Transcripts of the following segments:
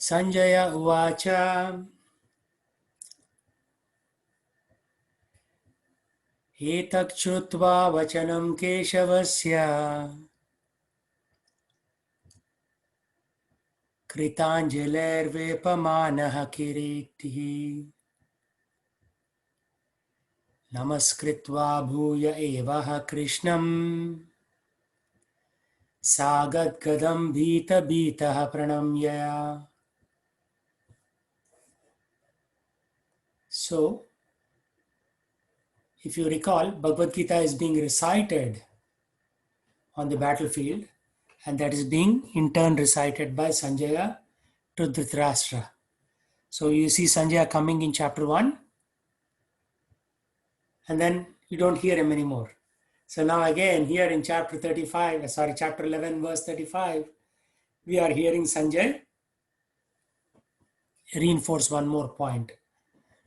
Sanjaya Uvacha एतत् श्रुत्वा वचनं केशवस्य कृताञ्जलिर्वेपमानः किरीटिः नमस्कृत्वा भूय एवः कृष्णं सागद्गदं भीतभीतः प्रणम्य. So, if you recall, Bhagavad Gita is being recited on the battlefield, and that is being in turn recited by Sanjaya to Dhritarashtra. So you see Sanjaya coming in chapter 1, and then you don't hear him anymore. So now again here in chapter 11 verse 35, we are hearing Sanjay reinforce one more point.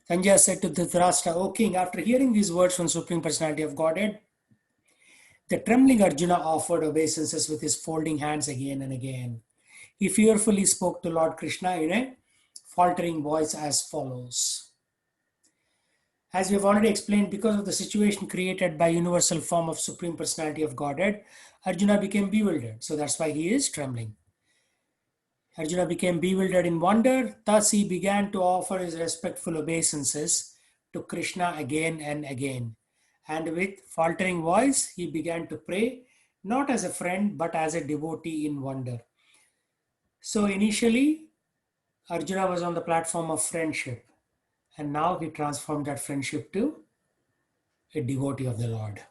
Sanjaya said to Dhritarashtra, O king, after hearing these words from Supreme Personality of Godhead, the trembling Arjuna offered obeisances with his folding hands again and again. He fearfully spoke to Lord Krishna in a faltering voice as follows. As we have already explained, because of the situation created by universal form of Supreme Personality of Godhead, Arjuna became bewildered. So that's why he is trembling. Arjuna became bewildered in wonder. Thus he began to offer his respectful obeisances to Krishna again and again. And with faltering voice, he began to pray, not as a friend, but as a devotee in wonder. So initially, Arjuna was on the platform of friendship. And now he transformed that friendship to a devotee of the Lord.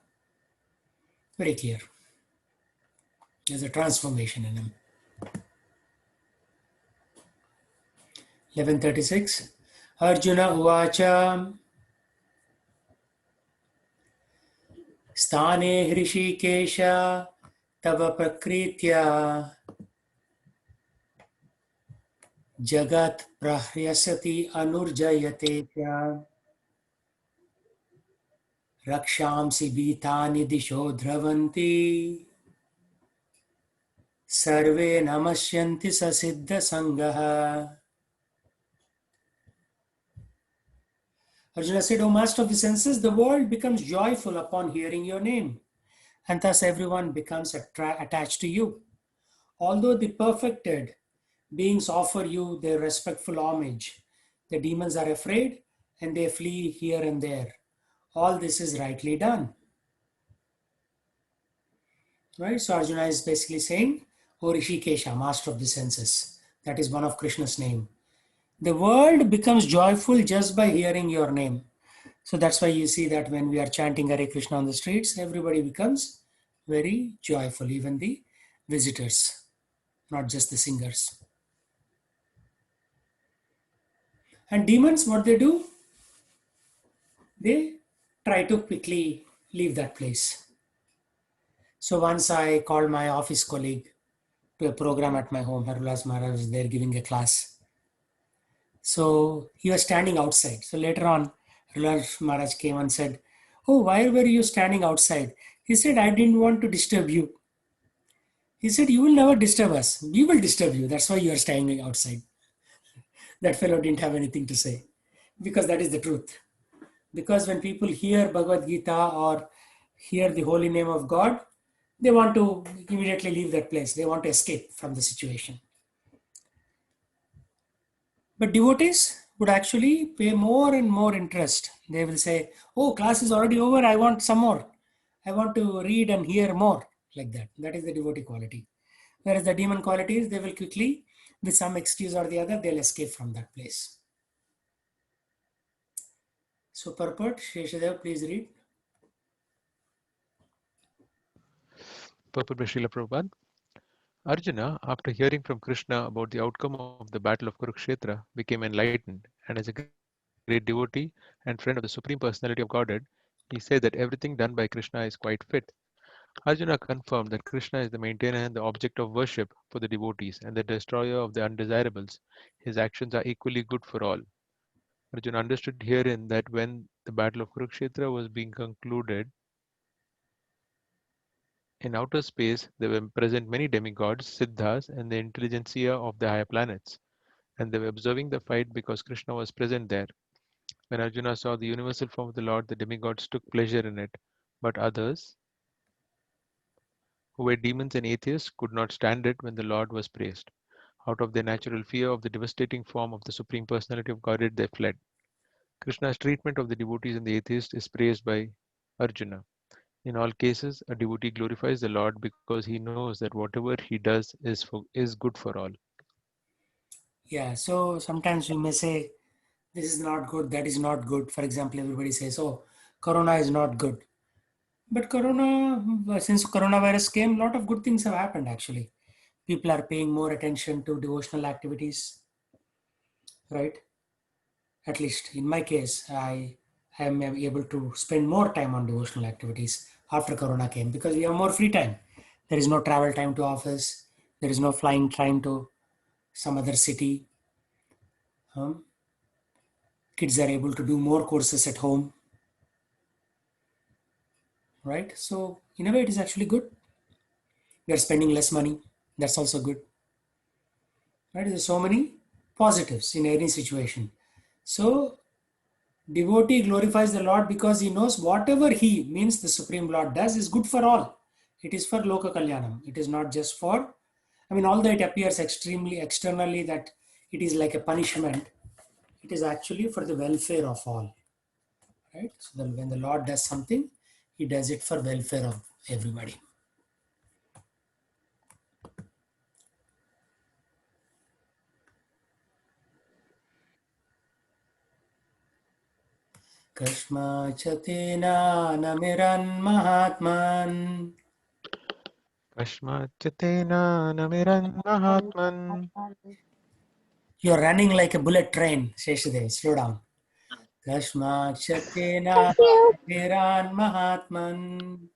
Very clear. There's a transformation in him. 1136. Arjuna Uvacha Sthane Hrishikesha Tava Prakritya Jagat Prahyasati Anurjayate Rakshamsi Bhitani Disho Dhravanti Sarve Namasyanti Sasiddha Sangaha. Arjuna said, O master of the senses, the world becomes joyful upon hearing your name, and thus everyone becomes attached to you. Although the perfected beings offer you their respectful homage, the demons are afraid and they flee here and there. All this is rightly done. Right? So Arjuna is basically saying, O Rishikesha, master of the senses. That is one of Krishna's name. The world becomes joyful just by hearing your name. So that's why you see that when we are chanting Hare Krishna on the streets, everybody becomes very joyful, even the visitors, not just the singers. And demons, what they do? They try to quickly leave that place. So once I called my office colleague to a program at my home. Harulas Maharaj was there giving a class. So he was standing outside. So later on, Harulas Maharaj came and said, "Oh, why were you standing outside?" He said, "I didn't want to disturb you." He said, "You will never disturb us. We will disturb you. That's why you are standing outside." That fellow didn't have anything to say because that is the truth. Because when people hear Bhagavad Gita or hear the holy name of God, they want to immediately leave that place. They want to escape from the situation. But devotees would actually pay more and more interest. They will say, "Oh, class is already over. I want some more. I want to read and hear more." Like that. That is the devotee quality. Whereas the demon qualities, they will quickly, with some excuse or the other, they'll escape from that place. So, purport, Sheshadev, please read. Purport by Srila Prabhupada. Arjuna, after hearing from Krishna about the outcome of the Battle of Kurukshetra, became enlightened, and as a great devotee and friend of the Supreme Personality of Godhead, he said that everything done by Krishna is quite fit. Arjuna confirmed that Krishna is the maintainer and the object of worship for the devotees and the destroyer of the undesirables. His actions are equally good for all. Arjuna understood herein that when the Battle of Kurukshetra was being concluded, in outer space there were present many demigods, siddhas, and the intelligentsia of the higher planets. and they were observing the fight because Krishna was present there. When Arjuna saw the universal form of the Lord, the demigods took pleasure in it, but others, who were demons and atheists, could not stand it when the Lord was praised. Out of their natural fear of the devastating form of the Supreme Personality of Godhead, they fled. Krishna's treatment of the devotees and the atheists is praised by Arjuna. In all cases, a devotee glorifies the Lord because he knows that whatever he does is good for all. Yeah, so sometimes we may say, this is not good, that is not good. For example, everybody says, oh, Corona is not good. But since coronavirus came, a lot of good things have happened actually. People are paying more attention to devotional activities, right? At least in my case, I am able to spend more time on devotional activities after Corona came because we have more free time. There is no travel time to office. There is no flying time to some other city. Um, Kids are able to do more courses at home, right? So in a way, it is actually good. We are spending less money. That's also good, right? There's so many positives in any situation. So devotee glorifies the Lord because he knows whatever he means the Supreme Lord does is good for all. It is for Loka Kalyanam. It is not just for, although it appears extremely externally that it is like a punishment, it is actually for the welfare of all. Right? So that when the Lord does something, he does it for welfare of everybody. Kashma Chatena Namiran Mahatman. Kashmachatena namiran mahatman. You're running like a bullet train, Sheshadev. Slow down. Kashmachatena Namiran Mahatman.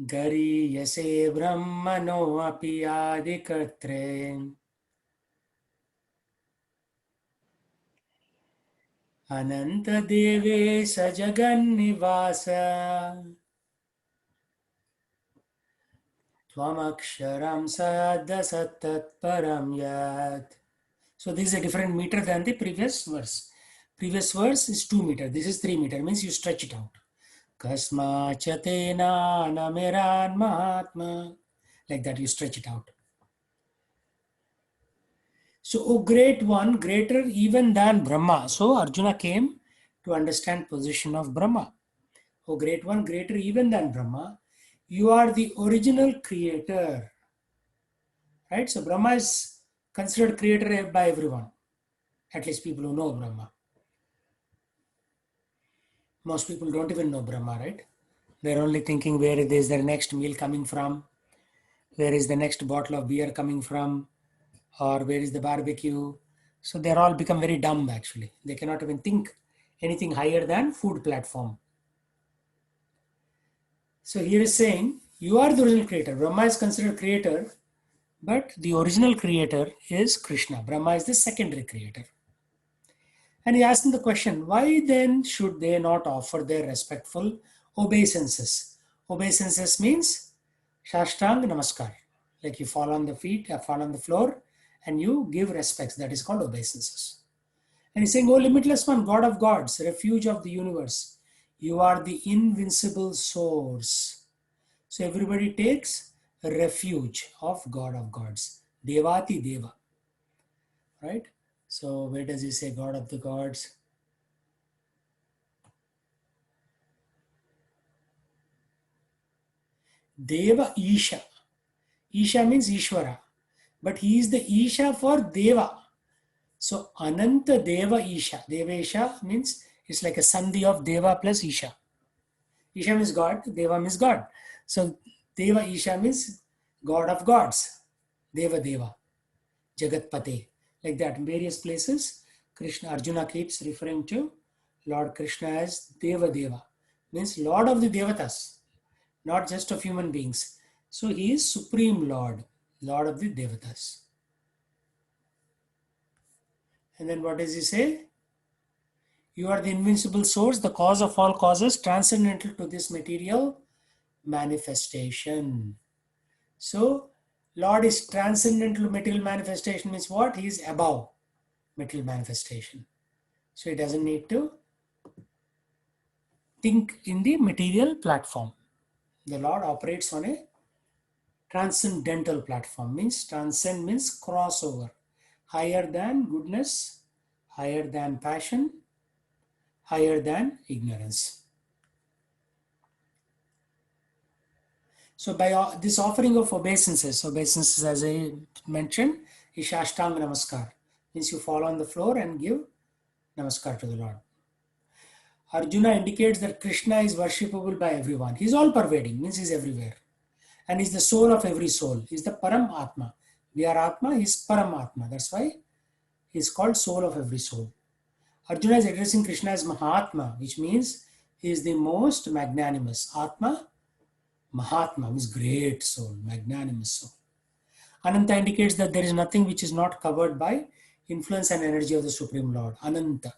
Gariyase Brahmano api adikatre. Ananta Deve Sajagannivasa. Twamaksharam Sadasattat Param Yat. So this is a different meter than the previous verse. Previous verse is 2 meter. This is 3 meter. Means you stretch it out. Kasma Chatena Namiran Mahatma. Like that you stretch it out. So, O great one, greater even than Brahma. So Arjuna came to understand position of Brahma. O great one, greater even than Brahma. You are the original creator. Right? So Brahma is considered creator by everyone. At least people who know Brahma. Most people don't even know Brahma, right? They're only thinking where is their next meal coming from, where is the next bottle of beer coming from, or where is the barbecue. So they're all become very dumb actually. They cannot even think anything higher than food platform. So here is saying, you are the original creator. Brahma is considered creator, but the original creator is Krishna. Brahma is the secondary creator. And he asked them the question, why then should they not offer their respectful obeisances? Obeisances means Shashtang Namaskar. Like you fall on the feet, fall on the floor, and you give respects. That is called obeisances. And he's saying, O limitless one, God of gods, refuge of the universe, you are the invincible source. So everybody takes a refuge of God of gods. Devati Deva. Right? So where does he say God of the gods? Deva Isha. Isha means Ishvara. But he is the Isha for Deva. So Ananta Deva Isha. Deva Isha means it's like a sandhi of Deva plus Isha. Isha means God, Deva means God. So Deva Isha means God of gods. Deva Deva. Jagat Pate. Like that. In various places, Krishna Arjuna keeps referring to Lord Krishna as Deva Deva. Means Lord of the Devatas, not just of human beings. So he is Supreme Lord, Lord of the Devatas. And then what does he say? You are the invincible source, the cause of all causes, transcendental to this material manifestation. So Lord is transcendental material manifestation, means what? He is above material manifestation. So he doesn't need to think in the material platform. The Lord operates on a transcendental platform, means transcend means crossover, higher than goodness, higher than passion, higher than ignorance. So by this offering of obeisances as I mentioned, is Ashtanga Namaskar, means you fall on the floor and give Namaskar to the Lord. Arjuna indicates that Krishna is worshipable by everyone. He is all pervading, means he is everywhere. And is the soul of every soul. He is the Param Atma. We are Atma, he is Param Atma. That's why he is called soul of every soul. Arjuna is addressing Krishna as Mahatma, which means he is the most magnanimous. Atma, Mahatma means great soul, magnanimous soul. Ananta indicates that there is nothing which is not covered by influence and energy of the Supreme Lord. Ananta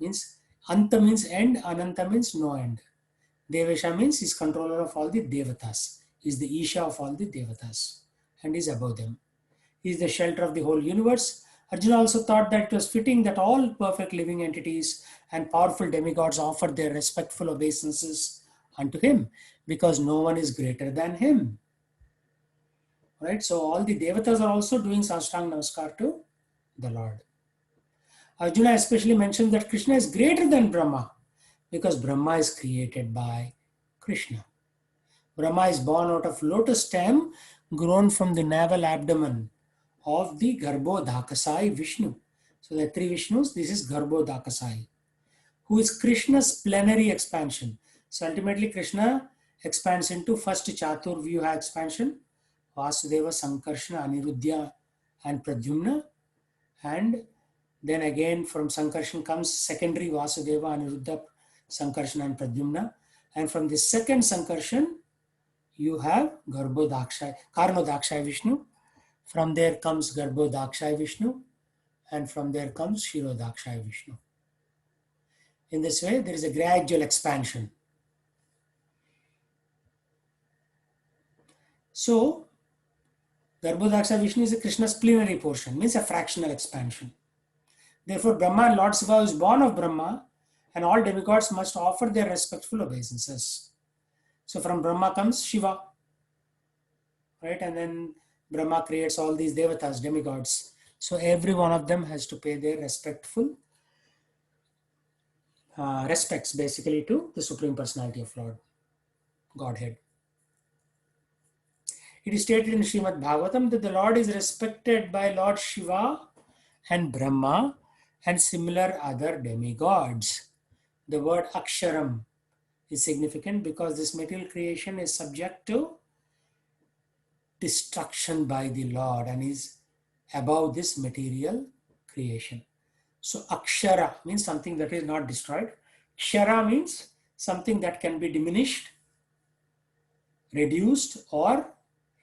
means, Anta means end, Ananta means no end. Devesha means he is controller of all the Devatas. He is the Isha of all the Devatas and is above them. He is the shelter of the whole universe. Arjuna also thought that it was fitting that all perfect living entities and powerful demigods offered their respectful obeisances unto him, because no one is greater than him. Right? So all the devatas are also doing Sastanga Namaskar to the Lord. Arjuna especially mentions that Krishna is greater than Brahma, because Brahma is created by Krishna. Brahma is born out of lotus stem grown from the navel abdomen of the Garbhodakasai Vishnu. So there are three Vishnus. This is Garbhodakasai, who is Krishna's plenary expansion. So ultimately Krishna expands into first Chatur Vyuha expansion, Vasudeva, Sankarshana, Aniruddha and Pradyumna. And then again from Sankarshan comes secondary Vasudeva, Aniruddha, Sankarshan and Pradyumna. And from the second Sankarshan, you have Garbhodakshai, Karnodakshai Vishnu. From there comes Garbhodakshai Vishnu. And from there comes Shirodakshai Vishnu. In this way, there is a gradual expansion. So, Garbhodakshai Vishnu is a Krishna's plenary portion, means a fractional expansion. Therefore, Brahma and Lord Shiva is born of Brahma, and all demigods must offer their respectful obeisances. So from Brahma comes Shiva, right? And then Brahma creates all these devatas, demigods. So every one of them has to pay their respectful respects basically to the Supreme Personality of Lord, Godhead. It is stated in Srimad Bhagavatam that the Lord is respected by Lord Shiva and Brahma and similar other demigods. The word Aksharam is significant because this material creation is subject to destruction by the Lord and is above this material creation. So Akshara means something that is not destroyed. Kshara means something that can be diminished, reduced, or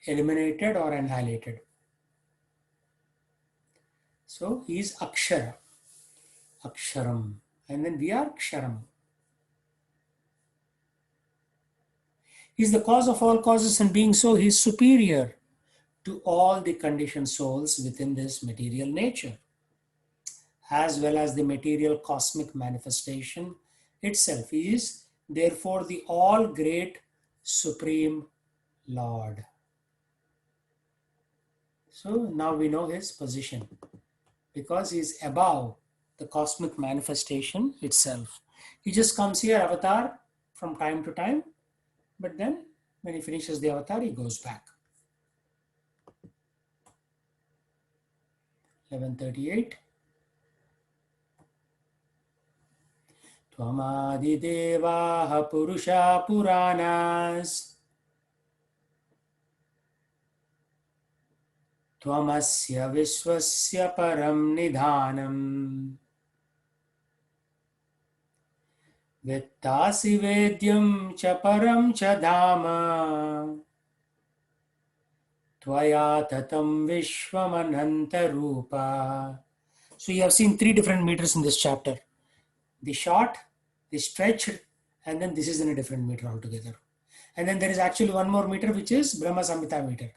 eliminated or annihilated. So he is Akshara, Aksharam, and then we are Ksharam. He is the cause of all causes, and being so, he is superior to all the conditioned souls within this material nature, as well as the material cosmic manifestation itself. He is therefore the all great Supreme Lord. So now we know his position because he is above the cosmic manifestation itself. He just comes here, avatar, from time to time, but then when he finishes the avatar, he goes back. 1138. Tvamadidevaha Purusha Puranas Tvamasya Vishwasya Param Nidhanam Vittasi Vedyam Cha Param Cha Dhama Tvaya Tatam Vishwamananta Rupa. So you have seen three different meters in this chapter. The short, the stretched, and then this is in a different meter altogether. And then there is actually one more meter, which is Brahma Samhita meter,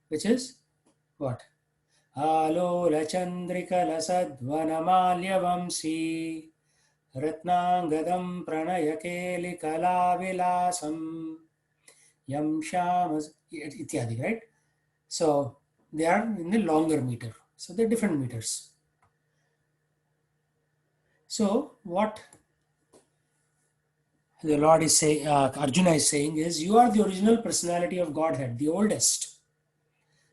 which is What? Alola Chandrikala Sadvanamalyavamsi Ratnangadam Pranayakeli Kalavilasam Yam Shamas Ityadi, right? So they are in the longer meter. So they're different meters. So what the Lord is saying, Arjuna is saying is, you are the original personality of Godhead, the oldest.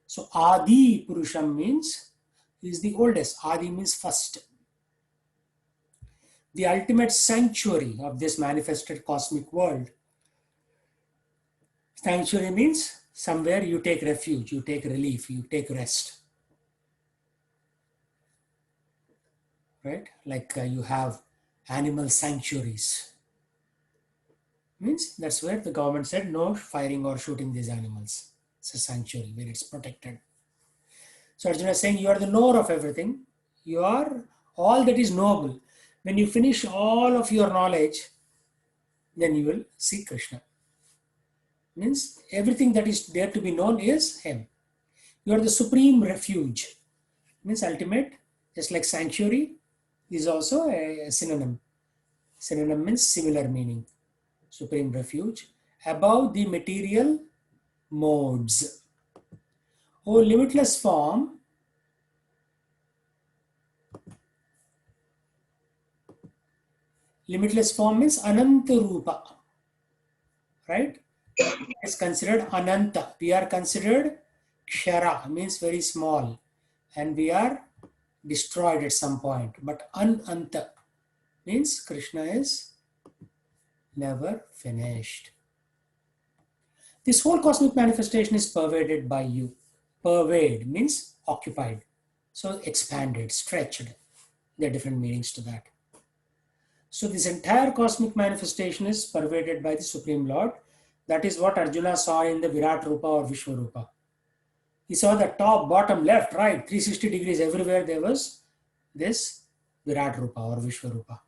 So Adi Purusham means he is the oldest. Adi means first. The ultimate sanctuary of this manifested cosmic world. Sanctuary means somewhere you take refuge, you take relief, you take rest. Right? Like you have animal sanctuaries. Means that's where the government said no firing or shooting these animals. It's a sanctuary where it's protected. So Arjuna is saying you are the knower of everything. You are all that is knowable. When you finish all of your knowledge, then you will see Krishna. Means everything that is there to be known is Him. You are the supreme refuge. Means ultimate, just like sanctuary is also a synonym. Synonym means similar meaning. Supreme refuge. Above the material modes. Oh, limitless form. Limitless form means Ananta Rupa. Right? Is considered Ananta. We are considered Kshara, means very small. And we are destroyed at some point. But Ananta means Krishna is never finished. This whole cosmic manifestation is pervaded by you. Pervade means occupied. So expanded, stretched. There are different meanings to that. So this entire cosmic manifestation is pervaded by the Supreme Lord. That is what Arjuna saw in the Virat Rupa or Vishwarupa. He saw the top, bottom, left, right, 360 degrees, everywhere there was this Virat Rupa or Vishwarupa.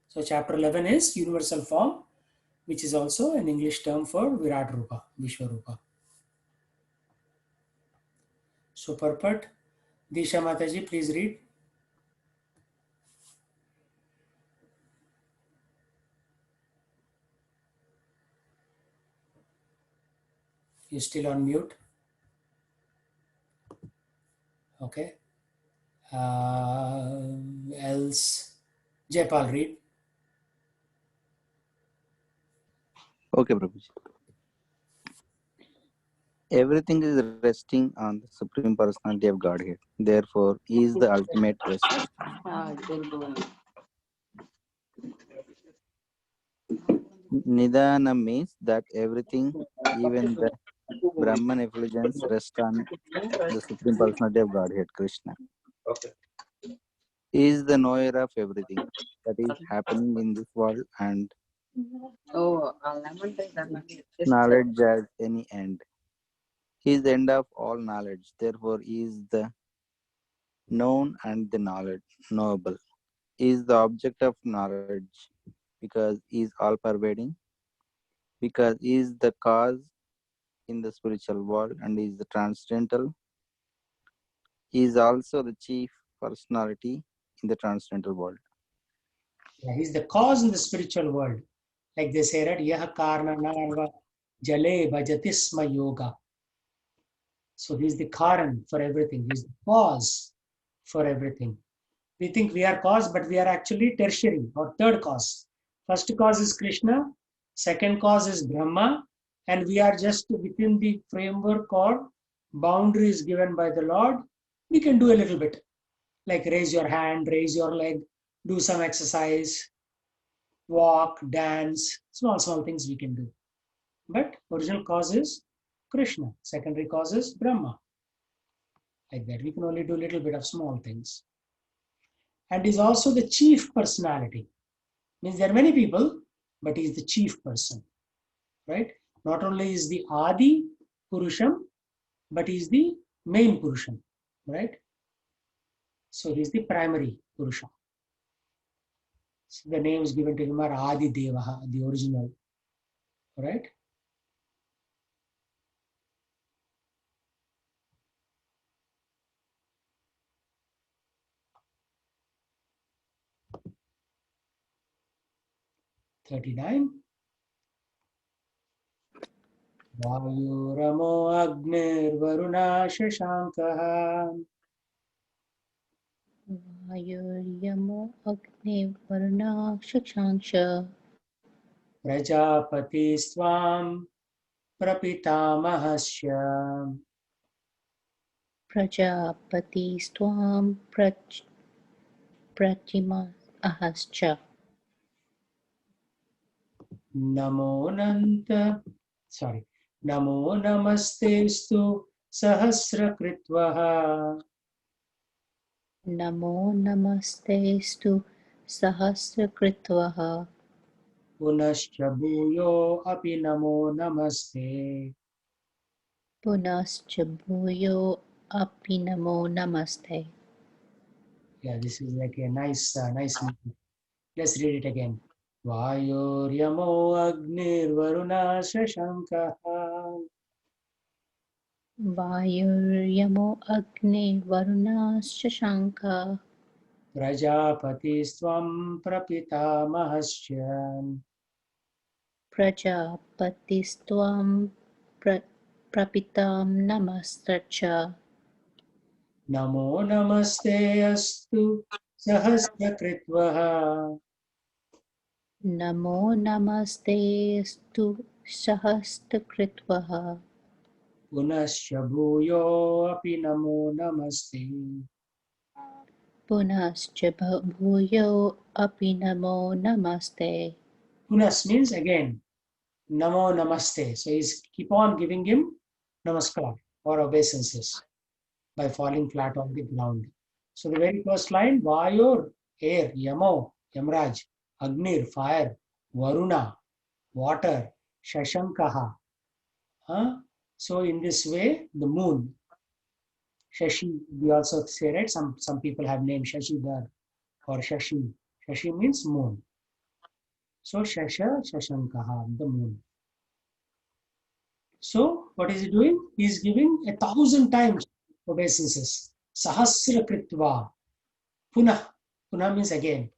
So chapter 11 is universal form, which is also an English term for Virat Rupa, Vishwarupa. So purport, Disha Mataji, please read. You're still on mute. Okay. Else, Jaypal, read. Okay, Prabhuji. Everything is resting on the Supreme Personality of Godhead. Therefore, He is the ultimate rest. Nidana means that everything, even the Brahman effulgence, rests on the Supreme Personality of Godhead, Krishna. He is the knower of everything that is happening in this world and knowledge has any end. He is the end of all knowledge. Therefore, He is the known and the knowable. He is the object of knowledge because He is all pervading, because He is the cause in the spiritual world and He is the transcendental. He is also the chief personality in the transcendental world. Yeah, he's the cause in the spiritual world. Like they say, right? Yaha karna narva jale bhajatisma yoga. So he's the karan for everything. He's the cause for everything. We think we are cause, but we are actually tertiary or third cause. First cause is Krishna, second cause is Brahma, and we are just within the framework or boundaries given by the Lord. We can do a little bit, like raise your hand, raise your leg, do some exercise, walk, dance, small things we can do. But original cause is Krishna, secondary cause is Brahma. Like that, we can only do a little bit of small things. And is also the chief personality. Means there are many people, but he is the chief person, right? Not only is the Adi Purusham, but he is the main Purusham, right? So he is the primary Purusha. So the names given to him are Adi Devaha, the original, right? 39. Vayuramo Agnir Varuna Shashankaha Vayuryamo Agni Varuna Shakshansha Prajapati Swam Prapitamahasya Prajapati Stvam Pratima Ahascha Namo Namastestu Sahasrakritvaha Namo Namastestu Sahasrakritvaha Punascha Bhuyo Api Namo Namaste. Punascha Bhuyo Api Namo Namaste. Yeah, this is like a nice meeting. Let's read it again. Vayoryamo Agnir Varuna Shashankaha Vayuryamo Agni Varuna Shashanka Prajapati Swam Prapitamahasya Prajapatistvam Prapitam Namastracha Namo Namaste Astu Sahasrakritvaha Namo Namastestu Sahastakritvaha Punascha Bhuyo Api Namo Namaste. Punascha Bhuyo Api Namo Namaste. Punas means again. Namo Namaste. So he's keep on giving him namaskar or obeisances by falling flat on the ground. So the very first line, Vayor, air, Yamo, Yamraj, Agnir, fire, Varuna, water, Shashankaha. So in this way, the moon, Shashi, we also say, right? Some people have named Shashidhar or Shashi. Shashi means moon. So Shashankaha, the moon. So what is he doing? He is giving 1,000 times obeisances. Sahasra kritva. Punah. Punah means again.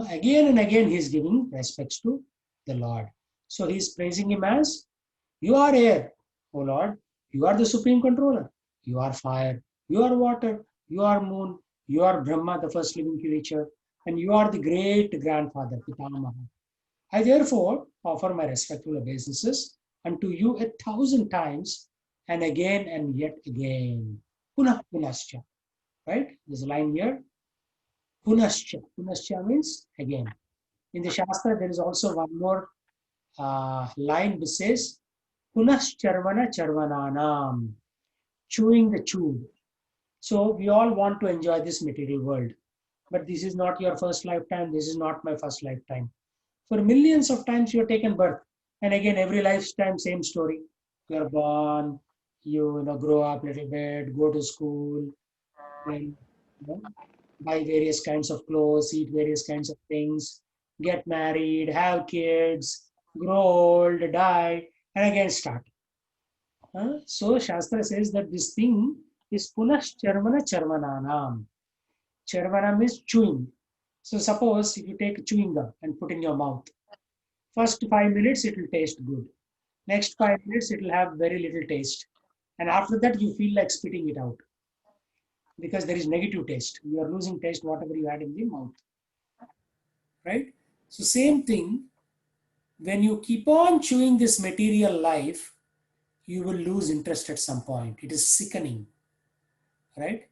Again and again he is giving respects to the Lord. So he is praising him as, you are air, O Lord. You are the supreme controller. You are fire. You are water. You are moon. You are Brahma, the first living creature. And you are the great grandfather, Pitamaha. I therefore offer my respectful obeisances unto you 1,000 times and again and yet again. Punah punascha. Right? There's a line here. Punascha. Punascha means again. In the Shastra, there is also one more line which says Punascharvana charvananam. Chewing the chewed. So we all want to enjoy this material world. But this is not your first lifetime. This is not my first lifetime. For millions of times you have taken birth. And again, every lifetime, same story. You are born, you grow up a little bit, go to school, then buy various kinds of clothes, eat various kinds of things, get married, have kids, grow old, die, and again start. So Shastra says that this thing is punascharvana charvananam. Charvana means chewing. So suppose if you take chewing gum and put in your mouth, first 5 minutes it will taste good. Next 5 minutes it will have very little taste. And after that you feel like spitting it out because there is negative taste. You are losing taste whatever you had in the mouth. Right? So same thing, when you keep on chewing this material life, you will lose interest at some point. It is sickening. Right?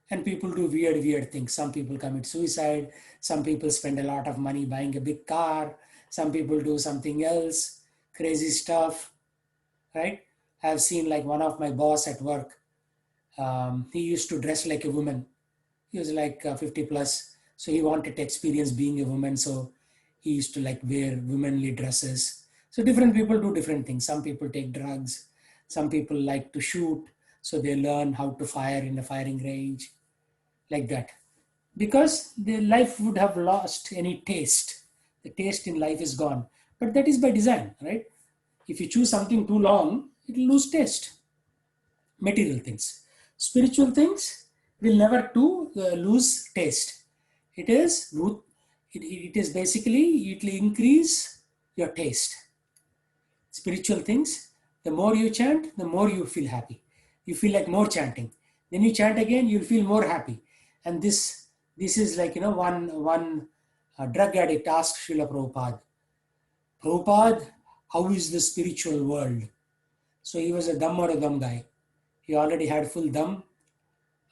And people do weird things. Some people commit suicide. Some people spend a lot of money buying a big car. Some people do something else, crazy stuff, right? I've seen like one of my boss at work. He used to dress like a woman. He was like 50 plus. So he wanted to experience being a woman. So he used to like wear womanly dresses. So different people do different things. Some people take drugs. Some people like to shoot. So they learn how to fire in a firing range, like that. Because their life would have lost any taste. The taste in life is gone. But that is by design, right? If you choose something too long, it will lose taste. Material things. Spiritual things will never lose taste. It is It is basically, it will increase your taste. Spiritual things, the more you chant, the more you feel happy. You feel like more chanting. Then you chant again, you'll feel more happy. And this is like, one drug addict asked Srila Prabhupada, Prabhupada, how is the spiritual world? So he was a dum or a dum guy. He already had full dum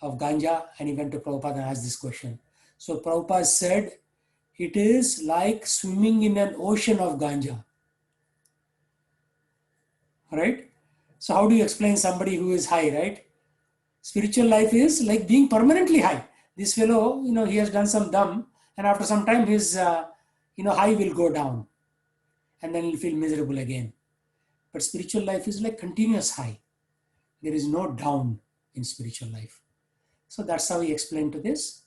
of ganja, and he went to Prabhupada and asked this question. So Prabhupada said, it is like swimming in an ocean of ganja. Right? So how do you explain somebody who is high, right? Spiritual life is like being permanently high. This fellow, he has done some dum, and after some time his, high will go down, and then he'll feel miserable again. But spiritual life is like continuous high. There is no down in spiritual life. So that's how he explained to this,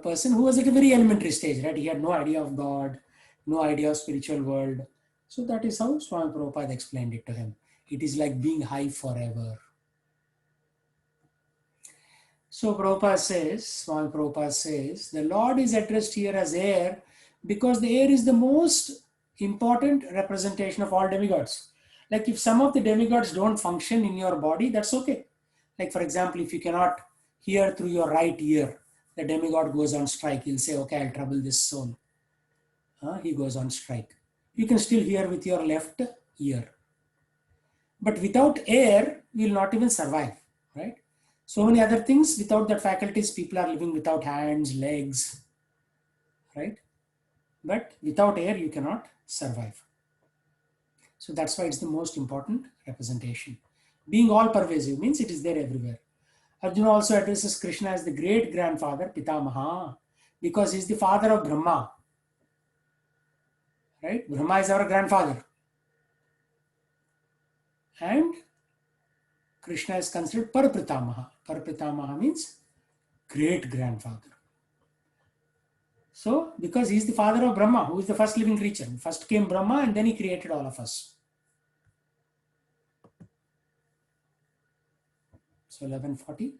person who was at a very elementary stage, right? He had no idea of God, no idea of spiritual world. So that is how Swami Prabhupada explained it to him. It is like being high forever. So Swami Prabhupada says, the Lord is addressed here as air because the air is the most important representation of all demigods. Like if some of the demigods don't function in your body, that's okay. Like for example, if you cannot hear through your right ear, the demigod goes on strike. He'll say, okay, I'll trouble this soul. He goes on strike. You can still hear with your left ear. But without air, we will not even survive, right? So many other things, without that faculties, people are living without hands, legs, right? But without air, you cannot survive. So that's why it's the most important representation. Being all pervasive means it is there everywhere. Arjuna also addresses Krishna as the great grandfather, Pitamaha, because he's the father of Brahma. Right? Brahma is our grandfather. And Krishna is considered Parapitamaha. Parapitamaha means great grandfather. So, because he is the father of Brahma, who is the first living creature. First came Brahma and then he created all of us. So 1140.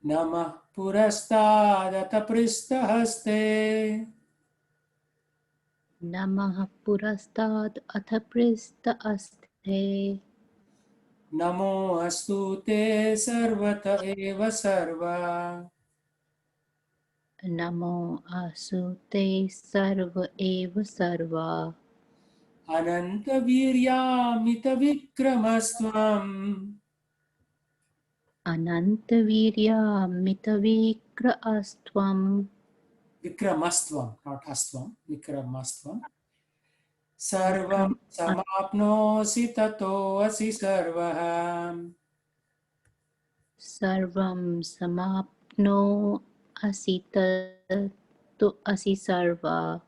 Namah purastadata pristhahaste. Namaha purastad atha prista aste. Namo astu te sarvata eva sarva. Namo asute sarva eva sarva. Ananta viryamita vikramasvam. Ananta virya mitavikra astvam. Vikramasvam, not astvam, vikramasvam. Sarvam samapnosi tato asi sarvaham. Sarvam samapno asita to asi sarva.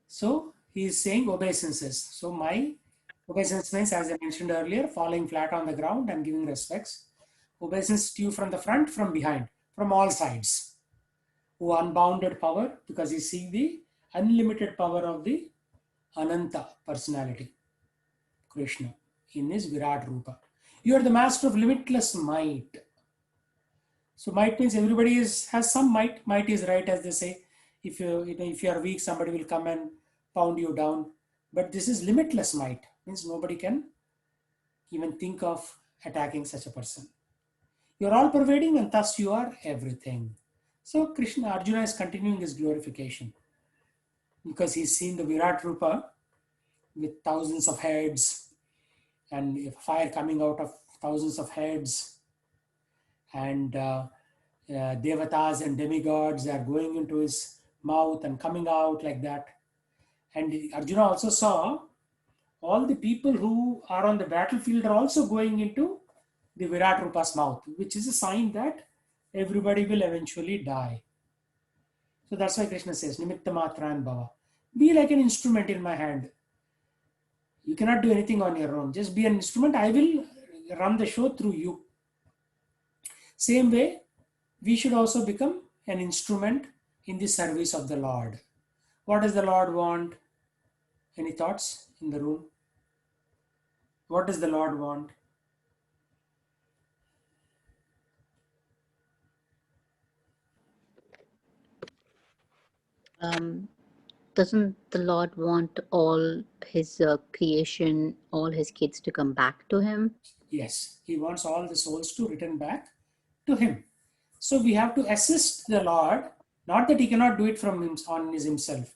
So he is saying obeisances. So my obeisance means, as I mentioned earlier, falling flat on the ground and giving respects. Obeisance to you from the front, from behind, from all sides. Who unbounded power, because you see the unlimited power of the Ananta personality, Krishna, in his Virat Rupa. You are the master of limitless might. So might means everybody has some might. Might is right, as they say. If you are weak, somebody will come and pound you down. But this is limitless might. Means nobody can even think of attacking such a person. You are all pervading, and thus you are everything. So Arjuna is continuing his glorification because he's seen the Virat Rupa with thousands of heads and fire coming out of thousands of heads, and devatas and demigods are going into his mouth and coming out like that. And Arjuna also saw all the people who are on the battlefield are also going into the Virat Rupa's mouth, which is a sign that everybody will eventually die. So that's why Krishna says, Nimitta Matran Bhava. Be like an instrument in my hand. You cannot do anything on your own. Just be an instrument. I will run the show through you. Same way, we should also become an instrument in the service of the Lord. What does the Lord want? Any thoughts in the room? What does the Lord want? Doesn't the Lord want all his creation, all his kids to come back to him? Yes, he wants all the souls to return back to him. So we have to assist the Lord, not that he cannot do it from him, on his himself,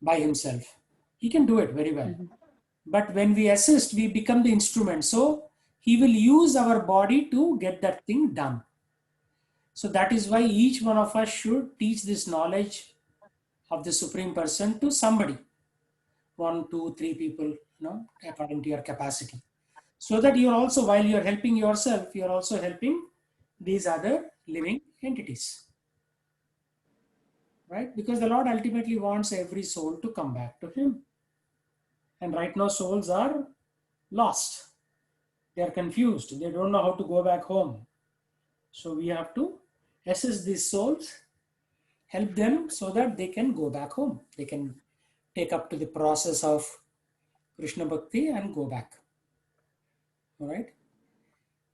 by himself. He can do it very well. Mhm. But when we assist, we become the instrument. So he will use our body to get that thing done. So that is why each one of us should teach this knowledge of the Supreme Person to somebody, 1, 2, 3 people, according to your capacity. So that you're also, while you're helping yourself, you're also helping these other living entities. Right? Because the Lord ultimately wants every soul to come back to Him. And right now, souls are lost. They are confused. They don't know how to go back home. So we have to assist these souls, help them so that they can go back home. They can take up to the process of Krishna Bhakti and go back. All right?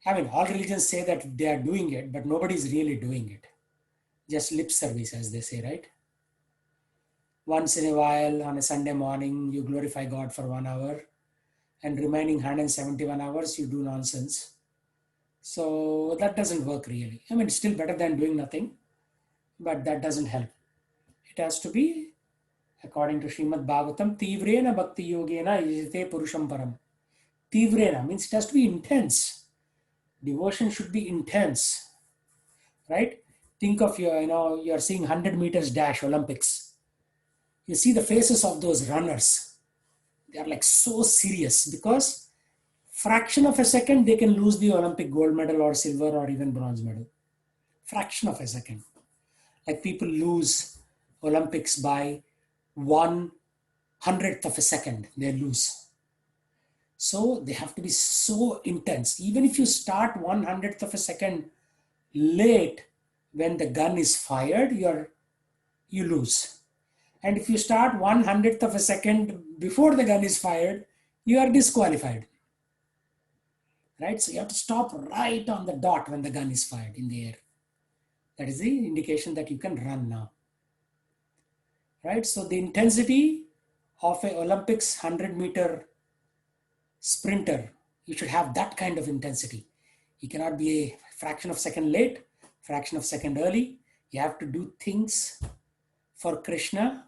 I mean, all religions say that they are doing it, but nobody is really doing it. Just lip service, as they say, right? Once in a while, on a Sunday morning, you glorify God for 1 hour, and remaining 171 hours, you do nonsense. So that doesn't work really. I mean, it's still better than doing nothing, but that doesn't help. It has to be, according to Srimad Bhagavatam, Tivrena Bhakti Yogena Yajate Purusham Param. Tivrena means it has to be intense. Devotion should be intense, right? Think of you're seeing 100 meters dash Olympics. You see the faces of those runners. They are like so serious because fraction of a second they can lose the Olympic gold medal or silver or even bronze medal. Fraction of a second. Like people lose Olympics by 1/100th of a second. They lose. So they have to be so intense. Even if you start 1/100th of a second late when the gun is fired, you lose. And if you start 1/100th of a second before the gun is fired, you are disqualified. Right? So you have to stop right on the dot when the gun is fired in the air. That is the indication that you can run now. Right? So the intensity of an Olympics 100-meter sprinter, you should have that kind of intensity. You cannot be a fraction of second late, fraction of second early. You have to do things for Krishna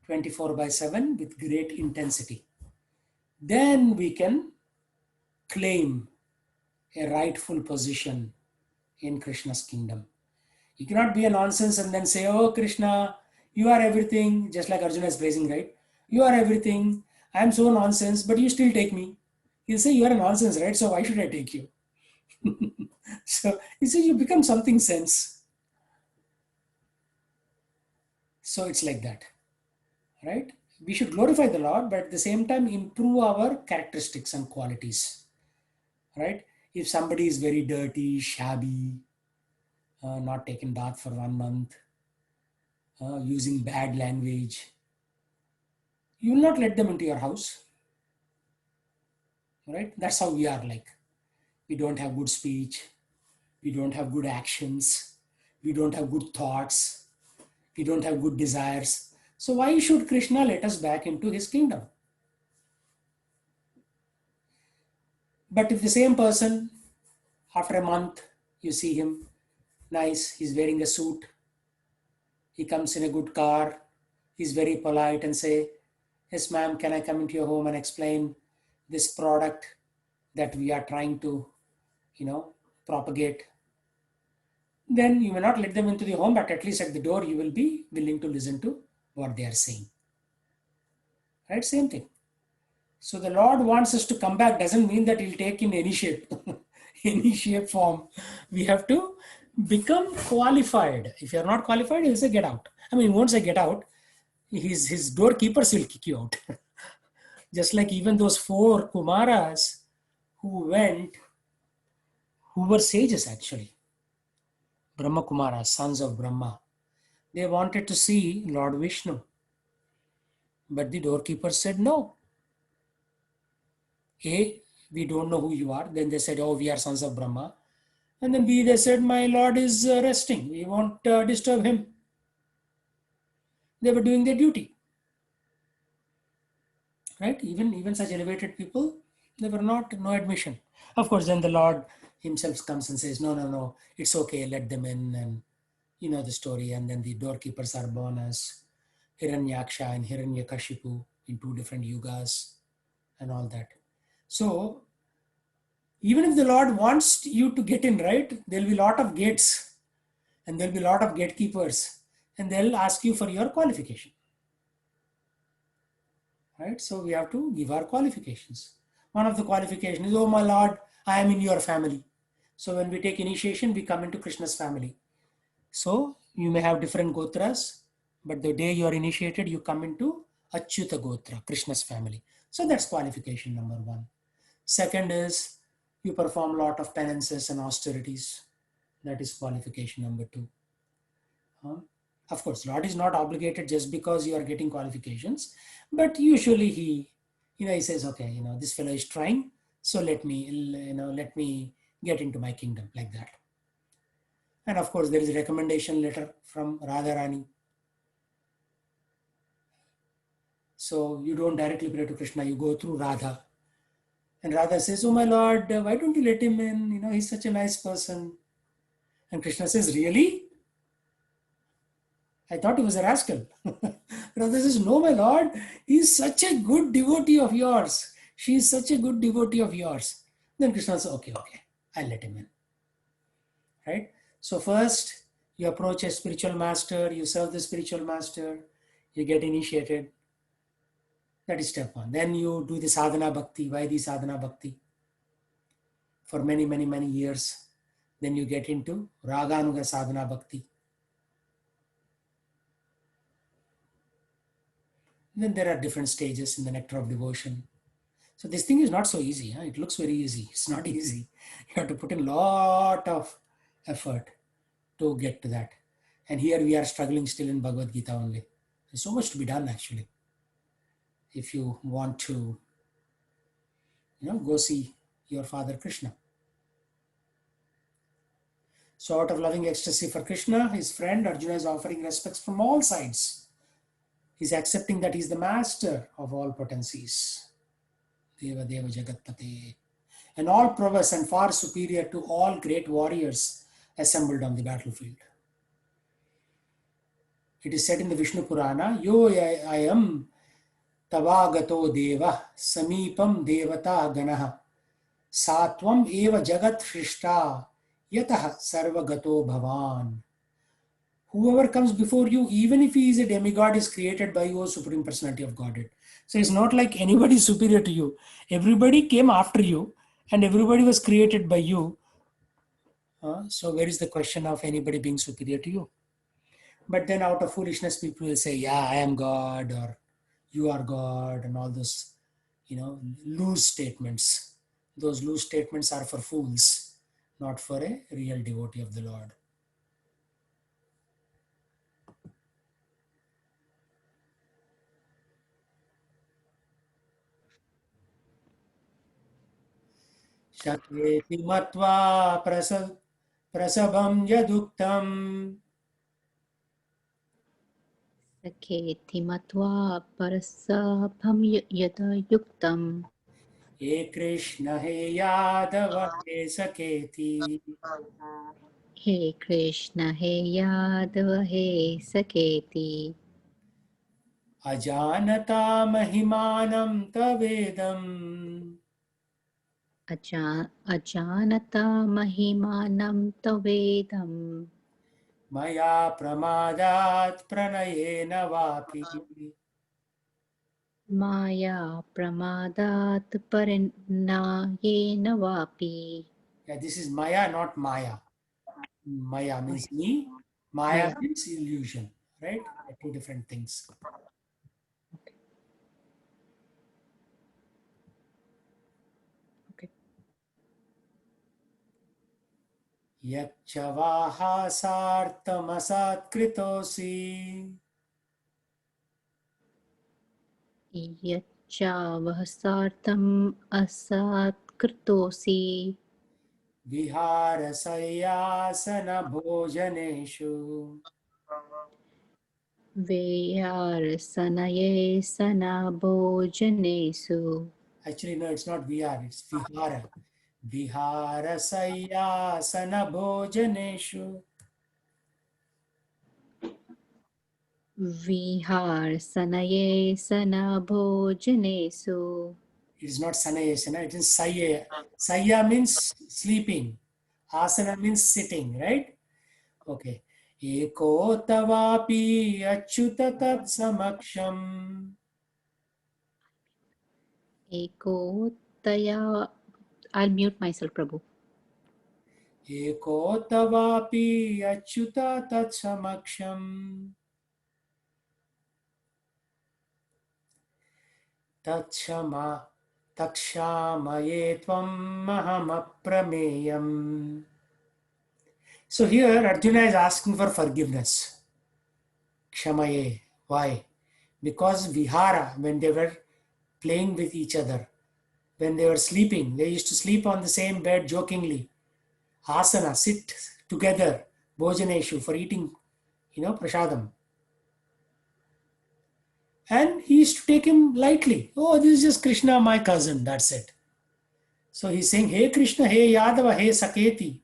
24/7 with great intensity. Then we can claim a rightful position in Krishna's kingdom. You cannot be a nonsense and then say, oh Krishna, you are everything, just like Arjuna is praising, right? You are everything, I am so nonsense, but you still take me. He'll say, you are a nonsense, right? So why should I take you? So you see, you become something sense. So it's like that, right? We should glorify the Lord, but at the same time improve our characteristics and qualities, right? If somebody is very dirty, shabby, not taken bath for 1 month, using bad language, you will not let them into your house, right? That's how we are like. We don't have good speech. We don't have good actions. We don't have good thoughts. We don't have good desires. So why should Krishna let us back into his kingdom? But if the same person, after a month, you see him, nice, he's wearing a suit, he comes in a good car, he's very polite and say, yes ma'am, can I come into your home and explain this product that we are trying to, propagate? Then you may not let them into the home, but at least at the door you will be willing to listen to what they are saying. Right? Same thing. So the Lord wants us to come back doesn't mean that he'll take in any shape, any shape form. We have to become qualified. If you're not qualified, he'll say get out. I mean, he won't say get out. His doorkeepers will kick you out. Just like even those 4 Kumaras who were sages actually. Brahma Kumaras, sons of Brahma. They wanted to see Lord Vishnu. But the doorkeeper said no. A, we don't know who you are. Then they said, oh, we are sons of Brahma. And then B, they said, my Lord is resting. We won't disturb him. they were doing their duty. Right? Even such elevated people, they were not, no admission. Of course, then the Lord himself comes and says, no, it's okay, let them in, and you know the story. And then the doorkeepers are born as Hiranyaksha and Hiranyakashipu in 2 different yugas and all that. So even if the Lord wants you to get in, right, there'll be a lot of gates and there'll be a lot of gatekeepers and they'll ask you for your qualification. Right? So we have to give our qualifications. One of the qualifications is, oh my Lord, I am in your family. So when we take initiation, we come into Krishna's family. So you may have different gotras, but the day you are initiated, you come into Achyuta Gotra, Krishna's family. So that's qualification number 1. Second is you perform a lot of penances and austerities. That is qualification number 2. Of course, Lord is not obligated just because you are getting qualifications, but usually he says, okay, this fellow is trying, so let me get into my kingdom, like that. And of course, there is a recommendation letter from Radharani. So you don't directly pray to Krishna, you go through Radha. And Radha says, oh my Lord, why don't you let him in? He's such a nice person. And Krishna says, really? I thought he was a rascal. Radha says, no, my Lord, he's such a good devotee of yours. She is such a good devotee of yours. Then Krishna says, okay, I'll let him in. Right? So first, you approach a spiritual master, you serve the spiritual master, you get initiated. That is step 1. Then you do the sadhana bhakti. Why the sadhana bhakti? For many, many, many years. Then you get into raganuga sadhana bhakti. Then there are different stages in the nectar of devotion. So this thing is not so easy. Huh? It looks very easy. It's not easy. You have to put in a lot of effort to get to that. And here we are struggling still in Bhagavad Gita only. There's so much to be done actually. If you want to, go see your father Krishna. So out of loving ecstasy for Krishna, his friend Arjuna is offering respects from all sides. He's accepting that he's the master of all potencies. Deva Deva Jagatpate. And all prowess and far superior to all great warriors assembled on the battlefield. It is said in the Vishnu Purana, Yo ayam tavagato deva samipam devata ganaha satvam eva jagat shrishta yatah sarvagato bhavan. Whoever comes before you, even if he is a demigod, is created by you, O Supreme Personality of Godhead. So it's not like anybody is superior to you. Everybody came after you and everybody was created by you. So where is the question of anybody being superior to you? But then out of foolishness, people will say, yeah, I am God, or you are God, and all those, loose statements. Those loose statements are for fools, not for a real devotee of the Lord. Shakreti matva prasabam yaduktam. सखेति मत्वा परसभं यदा युक्तम् He Krishna, he Yadava, he Saketi. Hey Krishna hey Yadav hey सखेति Ajanata mahimanam tavedam. अजानता महिमानं तवेदम् Maya pramadat pranayena vapi. माया प्रमादात् परिणायेन वापि. Yeah, this is Maya, not Maya. Maya means me. Maya Maya. means illusion, right? Two different things. Okay. Yakchavaha sartamasat kritosi. यच्चावः सार्थम् असत्कृतोऽसि Viharasayasana bhojaneshu. Viharsanaye sanabhojanesu. Actually, no, it's not vihar, it's vihara. Vihara sayyasana bhojaneshu. Viharsanaye sanabhojanesu. It is not sanayasana, it is sayya. Sayya means sleeping. Asana means sitting, right? Okay. Eko tavapi achyuta tat samaksham. Eko taya. I'll mute myself, Prabhu. Eko tavapi achyuta tat samaksham. Tatshama takshamaye tvam mahamapremeyam. So here Arjuna is asking for forgiveness. Kshamaye. Why? Because vihara, when they were playing with each other, when they were sleeping, they used to sleep on the same bed jokingly. Asana, sit together, bhojaneshu, for eating, prasadam. And he used to take him lightly. Oh, this is just Krishna, my cousin, that's it. So he's saying, Hey Krishna, Hey Yadava, Hey Saketi,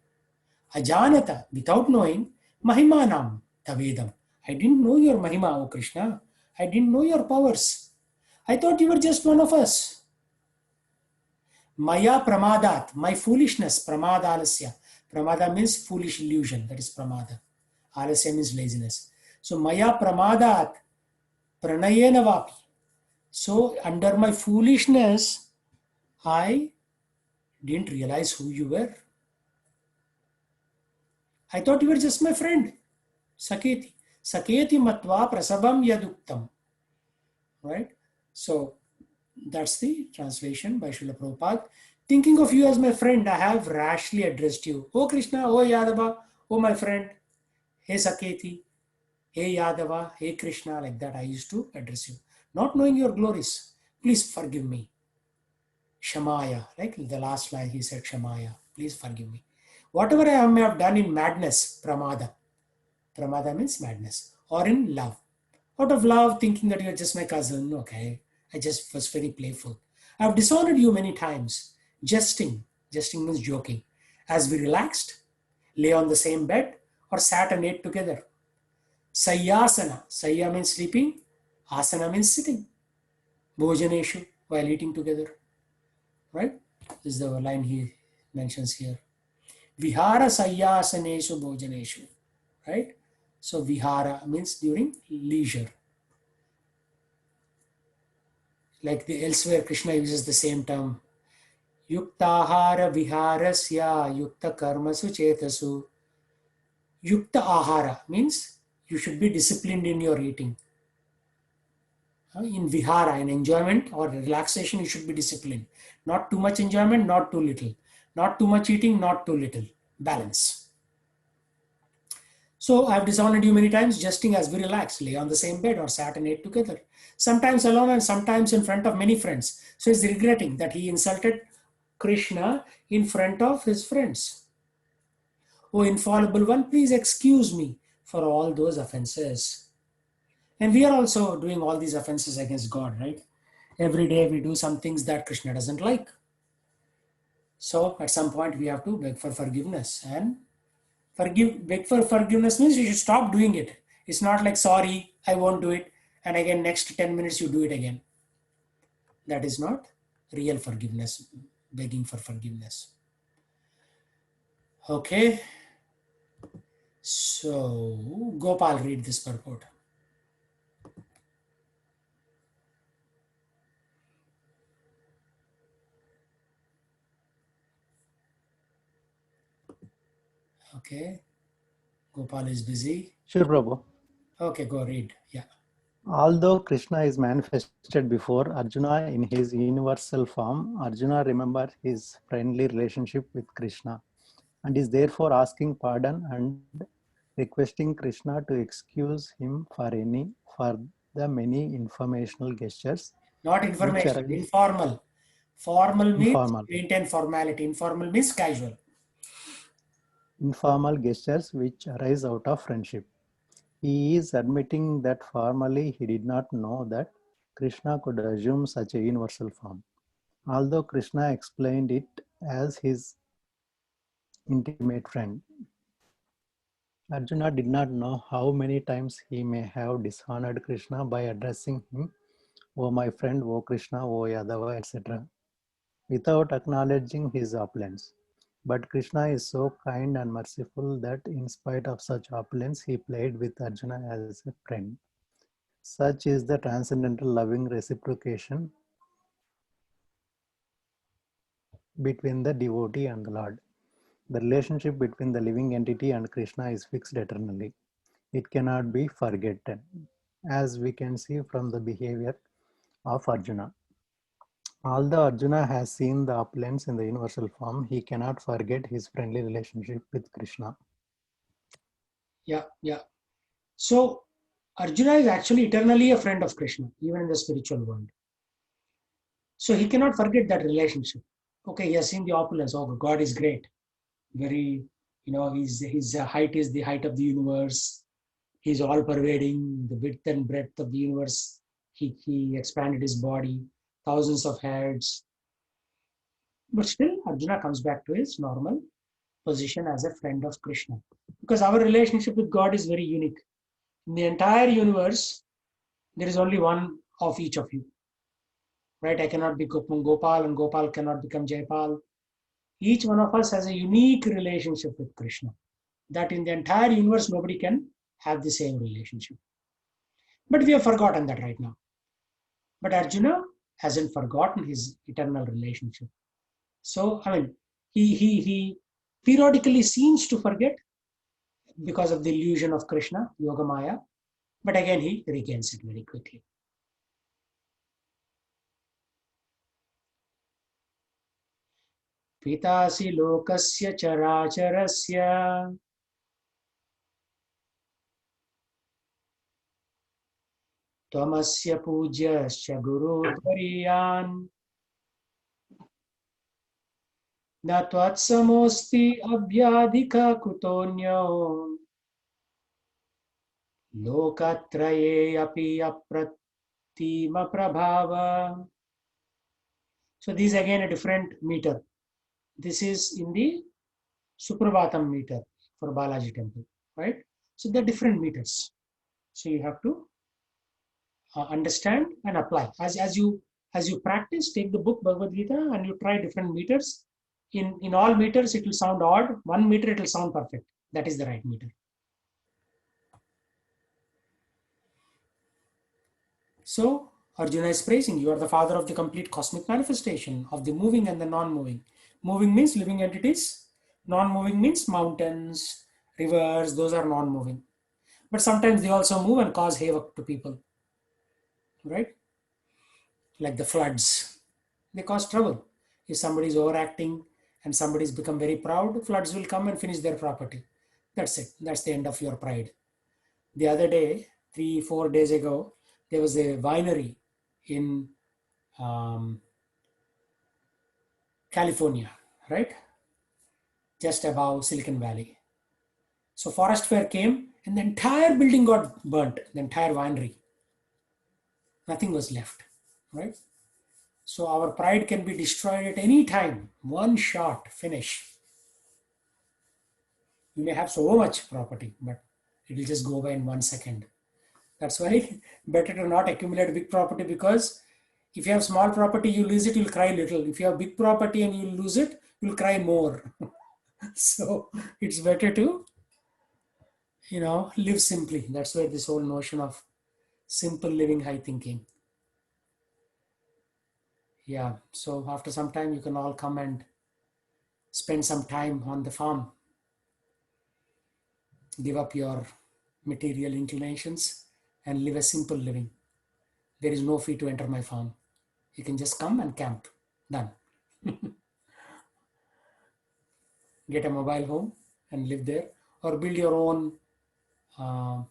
Ajanata, without knowing, Mahimanam Tavedam. I didn't know your Mahima, O Krishna. I didn't know your powers. I thought you were just one of us. Maya pramadat, my foolishness, pramada alasya. Pramada means foolish illusion, that is pramada. Alasya means laziness. So Maya pramadat, pranayena vapi. So under my foolishness, I didn't realize who you were. I thought you were just my friend. Saketi. Saketi matva prasabam yaduktam. Right? So that's the translation by Srila Prabhupada. Thinking of you as my friend, I have rashly addressed you. Oh Krishna, oh Yadava, oh my friend, hey Saketi, hey Yadava, hey Krishna, like that I used to address you. Not knowing your glories, please forgive me. Shamaya, like the last line he said, Shamaya, please forgive me. Whatever I may have done in madness, pramada. Pramada means madness. Or in love. Out of love, thinking that you're just my cousin, okay. I just was very playful. I've dishonored you many times. Jesting. Jesting means joking. As we relaxed, lay on the same bed, or sat and ate together. Sayyasana. Sayya means sleeping. Asana means sitting. Bhojaneshu, while eating together. Right? This is the line he mentions here. Vihara sayyasaneshu bhojaneshu. Right? So vihara means during leisure. Like elsewhere, Krishna uses the same term. Yuktahara viharasya yukta karmasu chetasu. Yukta ahara means you should be disciplined in your eating. In vihara, in enjoyment or relaxation, you should be disciplined. Not too much enjoyment, not too little. Not too much eating, not too little. Balance. So I've dishonored you many times, jesting as we relax, lay on the same bed or sat and ate together. Sometimes alone and sometimes in front of many friends. So he's regretting that he insulted Krishna in front of his friends. Oh infallible one, please excuse me for all those offenses. And we are also doing all these offenses against God, right? Every day we do some things that Krishna doesn't like. So at some point we have to beg for forgiveness. And beg for forgiveness means you should stop doing it. It's not like, sorry, I won't do it. And again, next 10 minutes you do it again. That is not real forgiveness, begging for forgiveness. Okay. So Gopal, read this purport. Okay. Gopal is busy. Sure, Prabhu. Okay, go read. Yeah. Although Krishna is manifested before Arjuna in his universal form, Arjuna remembers his friendly relationship with Krishna and is therefore asking pardon and requesting Krishna to excuse him for the many informational gestures. Not information, informal. Formal means informal. Maintain formality. Informal means casual. Informal gestures which arise out of friendship. He is admitting that formally he did not know that Krishna could assume such a universal form. Although Krishna explained it as his intimate friend, Arjuna did not know how many times he may have dishonored Krishna by addressing him, "O my friend, O Krishna, O Yadava," etc., without acknowledging his opulence. But Krishna is so kind and merciful that in spite of such opulence, he played with Arjuna as a friend. Such is the transcendental loving reciprocation between the devotee and the Lord. The relationship between the living entity and Krishna is fixed eternally. It cannot be forgotten, as we can see from the behavior of Arjuna. Although Arjuna has seen the opulence in the universal form, he cannot forget his friendly relationship with Krishna. Yeah. So Arjuna is actually eternally a friend of Krishna, even in the spiritual world. So he cannot forget that relationship. Okay, he has seen the opulence. Oh, God is great. Very, his height is the height of the universe. He's all pervading the width and breadth of the universe. He expanded his body, thousands of heads. But still, Arjuna comes back to his normal position as a friend of Krishna. Because our relationship with God is very unique. In the entire universe, there is only one of each of you. Right? I cannot become Gopal and Gopal cannot become Jaipal. Each one of us has a unique relationship with Krishna. That in the entire universe, nobody can have the same relationship. But we have forgotten that right now. But Arjuna hasn't forgotten his eternal relationship. So, he periodically seems to forget because of the illusion of Krishna, Yoga Maya, but again he regains it very quickly. Pitasi lokasya characharasya Tvamasya pugyasya gurudhariyan Na tvatsamosti abhyadhika kutonyo Lokatraye api apratima prabhava. So this is again a different meter. This is in the Suprabhatam meter for Balaji temple, right? So they're different meters. So you have to understand and apply. As you practice, take the book Bhagavad Gita and you try different meters. In all meters, it will sound odd. One meter, it will sound perfect. That is the right meter. So Arjuna is praising, you are the father of the complete cosmic manifestation of the moving and the non-moving. Moving means living entities. Non-moving means mountains, rivers, those are non-moving. But sometimes they also move and cause havoc to people, right? Like the floods. They cause trouble. If somebody is overacting and somebody's become very proud, floods will come and finish their property. That's it. That's the end of your pride. The other day, 3-4 days ago, there was a winery in California, right? Just above Silicon Valley. So forest fire came and the entire building got burnt, the entire winery. Nothing was left, right? So our pride can be destroyed at any time. One shot, finish. You may have so much property, but it will just go away in 1 second. That's why better to not accumulate big property, because if you have small property, you lose it, you'll cry little. If you have big property and you lose it, you'll cry more. So it's better to, live simply. That's where this whole notion of simple living, high thinking. Yeah, so after some time, you can all come and spend some time on the farm. Give up your material inclinations and live a simple living. There is no fee to enter my farm. You can just come and camp. Done. Get a mobile home and live there, or build your own, home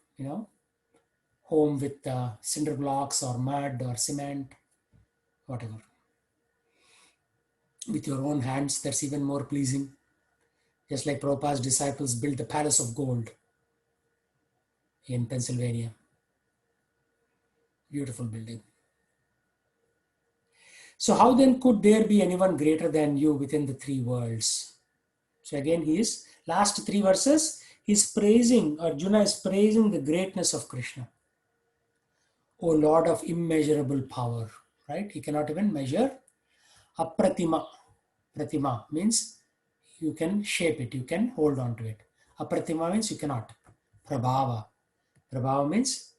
with cinder blocks or mud or cement, whatever. With your own hands, that's even more pleasing. Just like Prabhupada's disciples built the palace of gold. in Pennsylvania. Beautiful building. So how then could there be anyone greater than you within the three worlds? So again, his last three verses, Arjuna is praising the greatness of Krishna. O Lord of immeasurable power, right? He cannot even measure. Apratima. Pratima means you can shape it, you can hold on to it. Apratima means you cannot. Prabhava. Prabhava means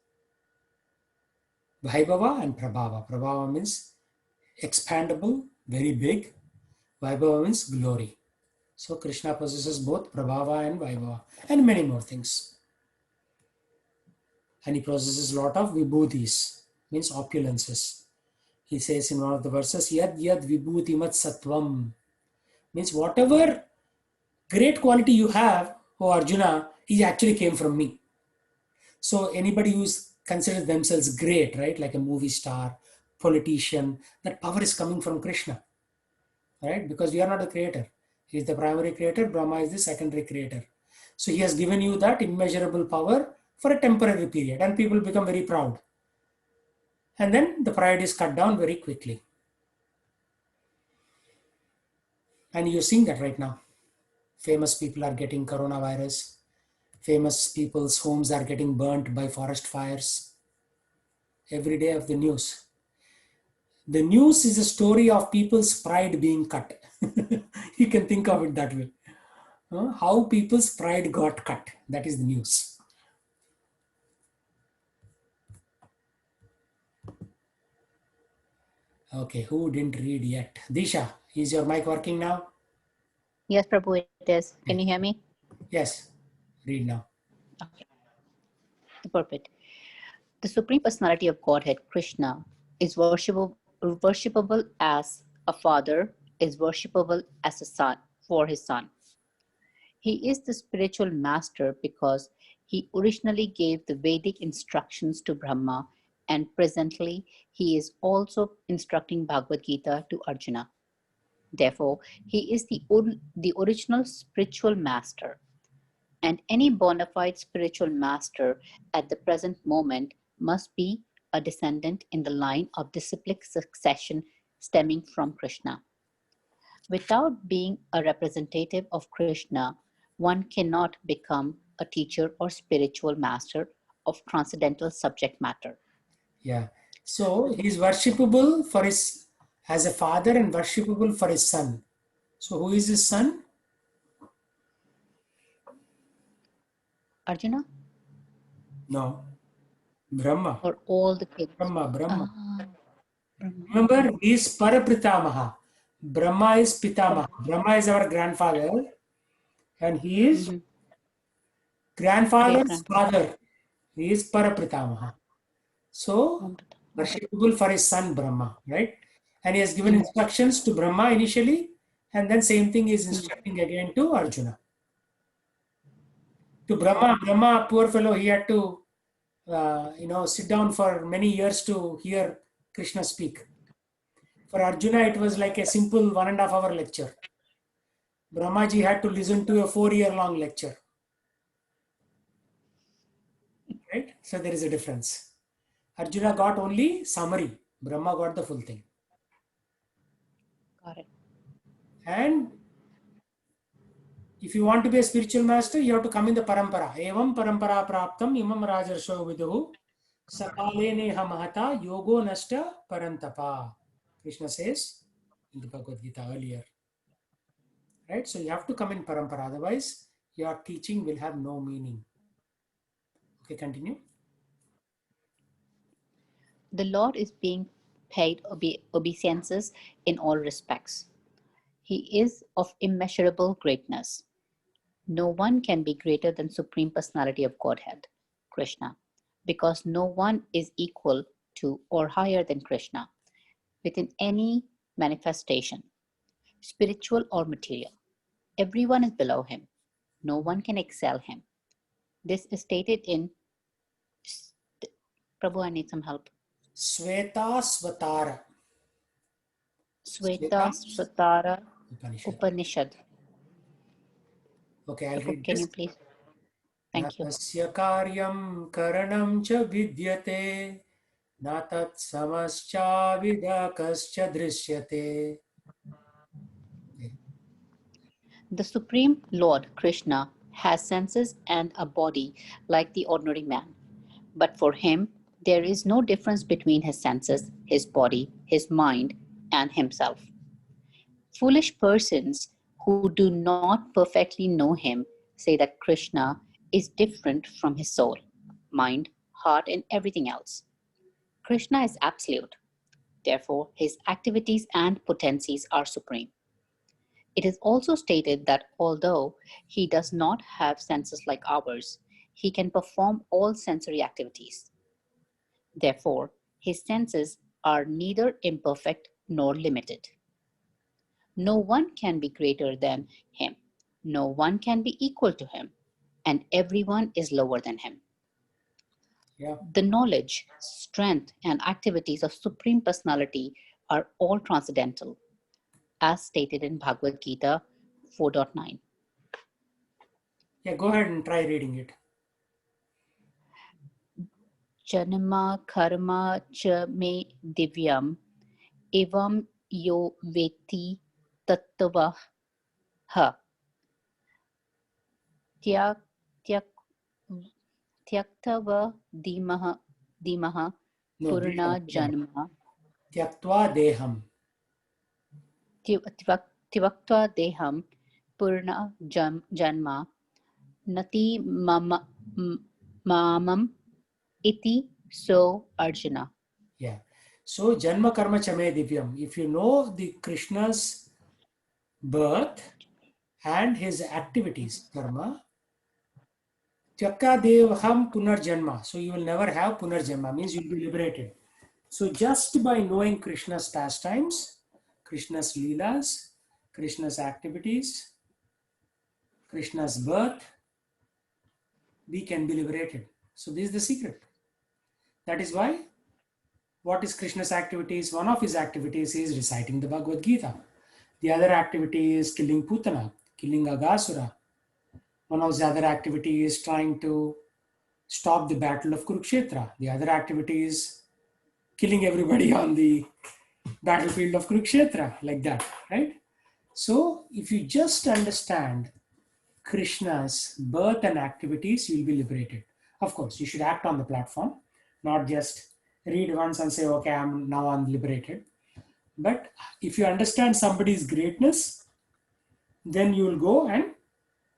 Vaibhava and Prabhava. Prabhava means expandable, very big. Vaibhava means glory. So Krishna possesses both Prabhava and Vaibhava and many more things. And he possesses a lot of vibhutis, means opulences. He says in one of the verses, Yad yad vibhuti mat sattvam, means whatever great quality you have, O Arjuna, he actually came from me. So anybody who's considers themselves great, right, like a movie star, politician, that power is coming from Krishna, right? Because we are not the creator. He is the primary creator, Brahma is the secondary creator. So he has given you that immeasurable power for a temporary period, and people become very proud. And then the pride is cut down very quickly. And you're seeing that right now. Famous people are getting coronavirus. Famous people's homes are getting burnt by forest fires. Every day of the news. The news is a story of people's pride being cut. You can think of it that way. How people's pride got cut. That is the news. Okay, who didn't read yet? Disha, is your mic working now? Yes, Prabhu, it is. Can you hear me? Yes, read now. Okay. Perfect. The Supreme Personality of Godhead, Krishna, is worshipable as a father, is worshipable as a son for his son. He is the spiritual master because he originally gave the Vedic instructions to Brahma, and presently he is also instructing Bhagavad Gita to Arjuna. Therefore, he is the original spiritual master. And any bona fide spiritual master at the present moment must be a descendant in the line of disciplic succession stemming from Krishna. Without being a representative of Krishna, one cannot become a teacher or spiritual master of transcendental subject matter. Yeah. So he is worshipable for his as a father and worshipable for his son. So who is his son? Arjuna? No. Brahma. Or all the kids? Brahma. Brahma. Remember, he is Parapritamaha. Brahma is Pitamaha. Brahma is our grandfather, and he is grandfather's father. He is Parapritamaha. So, worshipable for his son Brahma, right? And he has given instructions to Brahma initially, and then same thing is instructing again to Arjuna. To Brahma, poor fellow, he had to, sit down for many years to hear Krishna speak. For Arjuna, it was like a simple 1.5 hour lecture. Brahmaji had to listen to a 4-year-long lecture. Right? So there is a difference. Arjuna got only summary. Brahma got the full thing. Got it. And if you want to be a spiritual master, you have to come in the parampara. Evam parampara praptam imam rajarsho viduhu sakale neha mahata yogo nashta parantapa. Krishna says in the Bhagavad Gita earlier. Right? So you have to come in parampara. Otherwise, your teaching will have no meaning. Okay, continue. The Lord is being paid obeisances in all respects. He is of immeasurable greatness. No one can be greater than Supreme Personality of Godhead, Krishna, because no one is equal to or higher than Krishna within any manifestation, spiritual or material. Everyone is below him. No one can excel him. This is stated in Prabhu, I need some help. Sweta Svatara. Sweta Svatara Upanishad. Okay, I'll read Can this. you please? Thank you. Tasya karyam karanam cha vidyate na tat samascha vidakascha drishyate. The Supreme Lord Krishna has senses and a body like the ordinary man. But for him, there is no difference between his senses, his body, his mind, and himself. Foolish persons who do not perfectly know him say that Krishna is different from his soul, mind, heart, and everything else. Krishna is absolute. Therefore, his activities and potencies are supreme. It is also stated that although he does not have senses like ours, he can perform all sensory activities. Therefore, his senses are neither imperfect nor limited. No one can be greater than him, no one can be equal to him, and everyone is lower than him. Yeah. The knowledge, strength, and activities of Supreme Personality are all transcendental, as stated in Bhagavad Gita 4.9. Yeah, go ahead and try reading it. Janma karma cha me divyam evam yo veti tattva ha tyak tyak tyaktava dimaha No, purna deham. janma Tyaktva deham. tyaktva deham purna janma nati mamam iti so Arjuna. Yeah. So Janma Karma Chame Divyam. If you know the Krishna's birth and his activities, karma, Tyakka Devaham Punarjanma. So you will never have Punarjanma, means you'll be liberated. So just by knowing Krishna's pastimes, Krishna's leelas, Krishna's activities, Krishna's birth, we can be liberated. So this is the secret. That is why, what is Krishna's activities? One of his activities is reciting the Bhagavad Gita. The other activity is killing Putana, killing Agasura. One of the other activities is trying to stop the battle of Kurukshetra. The other activity is killing everybody on the battlefield of Kurukshetra, like that, right? So if you just understand Krishna's birth and activities, you will be liberated. Of course, you should act on the platform, not just read once and say, okay, I'm liberated. But if you understand somebody's greatness, then you will go and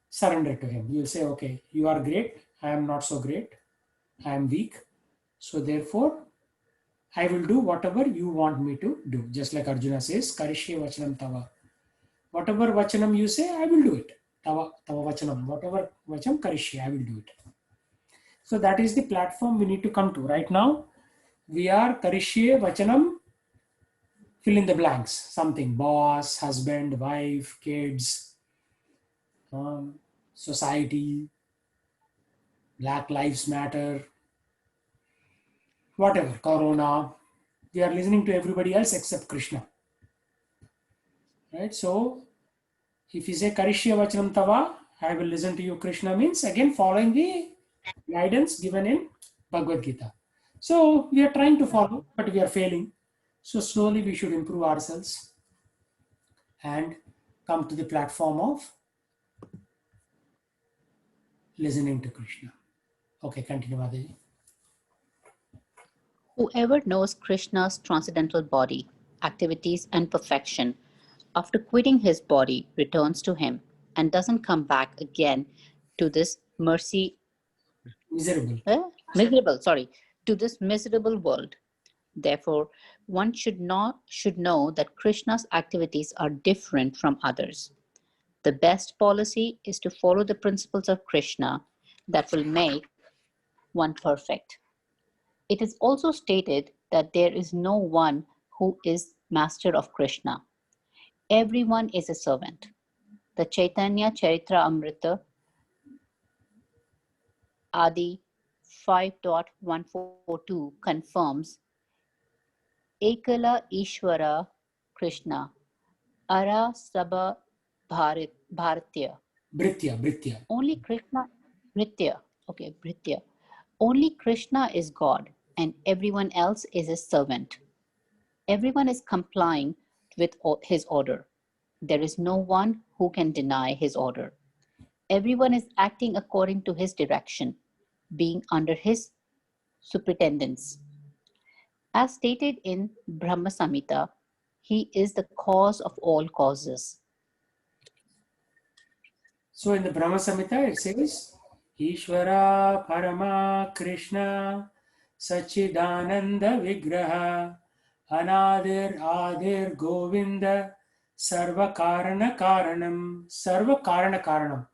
surrender to him. You'll say, okay, you are great. I am not so great. I am weak. So therefore, I will do whatever you want me to do. Just like Arjuna says, Karishye Vachanam Tava. Whatever Vachanam you say, I will do it. Tava Vachanam. Whatever Vachanam Karishye, I will do it. So that is the platform we need to come to. Right now, we are Karishye Vachanam, fill in the blanks. Something, boss, husband, wife, kids, society, Black Lives Matter, whatever, Corona. We are listening to everybody else except Krishna. Right? So if you say Karishya Vachanam Tava, I will listen to you, Krishna means again following the guidance given in Bhagavad Gita. So we are trying to follow, but we are failing. So slowly we should improve ourselves and come to the platform of listening to Krishna. Okay, continue, Madhavi. Whoever knows Krishna's transcendental body, activities, and perfection, after quitting his body, returns to him and doesn't come back again to this Miserable. to this miserable world. Therefore, one should know that Krishna's activities are different from others. The best policy is to follow the principles of Krishna that will make one perfect. It is also stated that there is no one who is master of Krishna. Everyone is a servant. The Chaitanya Charitra Amrita Adi 5.142 confirms Ekala Ishwara Krishna Ara Sabha Bharatya. Britya. Only Krishna Bhritya. Okay, Bhritya. Only Krishna is God and everyone else is his servant. Everyone is complying with his order. There is no one who can deny his order. Everyone is acting according to his direction, being under his superintendence. As stated in Brahma Samhita, he is the cause of all causes. So in the Brahma Samhita it says, Ishvara Parama Krishna Sachidananda Vigraha Anadir Adir Govinda Sarva Karana Karanam. Sarva Karana Karanam.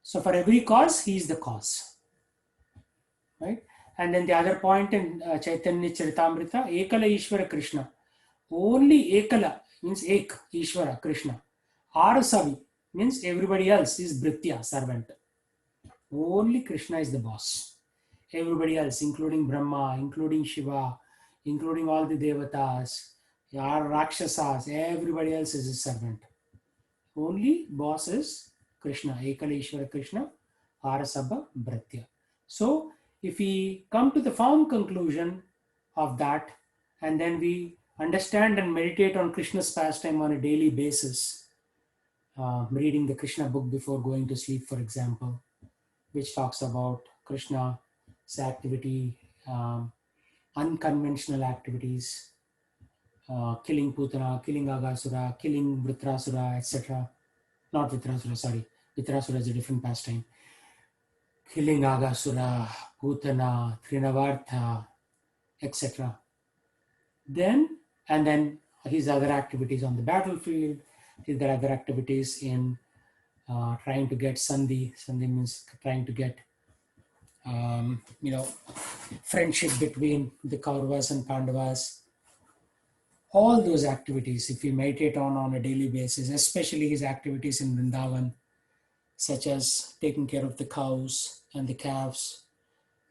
So for every cause, he is the cause. Right? And then the other point in Chaitanya Charitamrita, Ekala Ishvara Krishna. Only Ekala means Ek, Ishvara, Krishna. Arasavi means everybody else is Bhritya, servant. Only Krishna is the boss. Everybody else, including Brahma, including Shiva, including all the Devatas, Rakshasas, everybody else is his servant. Only boss is Krishna, Ekala Ishvara Krishna, Arasabha Bhritya. So if we come to the firm conclusion of that, and then we understand and meditate on Krishna's pastime on a daily basis, reading the Krishna book before going to sleep, for example, which talks about Krishna's activity, unconventional activities, killing Putana, killing Agasura, killing Vritrasura, etc. Not Vritrasura, sorry. Vritrasura is a different pastime. Killing Agasura, Putana, Trinavartha, etc. Then his other activities on the battlefield, his other activities in trying to get Sandhi. Sandhi means trying to get, friendship between the Kauravas and Pandavas. All those activities, if we meditate on a daily basis, especially his activities in Vrindavan, such as taking care of the cows and the calves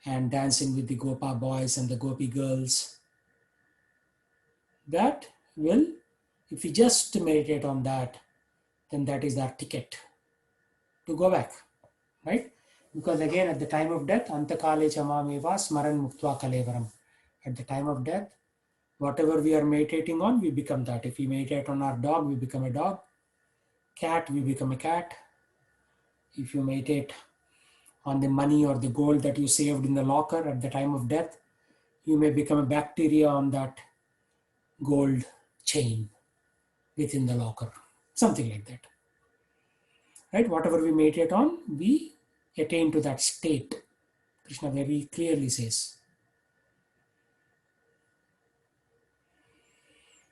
and dancing with the Gopa boys and the Gopi girls, that will, if we just meditate on that, then that is our ticket to go back, right? Because again, at the time of death, antakale chamameva smaran muktva kalevaram. At the time of death, whatever we are meditating on, we become that. If we meditate on our dog, we become a dog. Cat, we become a cat. If you meditate on the money or the gold that you saved in the locker at the time of death, you may become a bacteria on that gold chain within the locker. Something like that. Right? Whatever we meditate on, we attain to that state. Krishna very clearly says.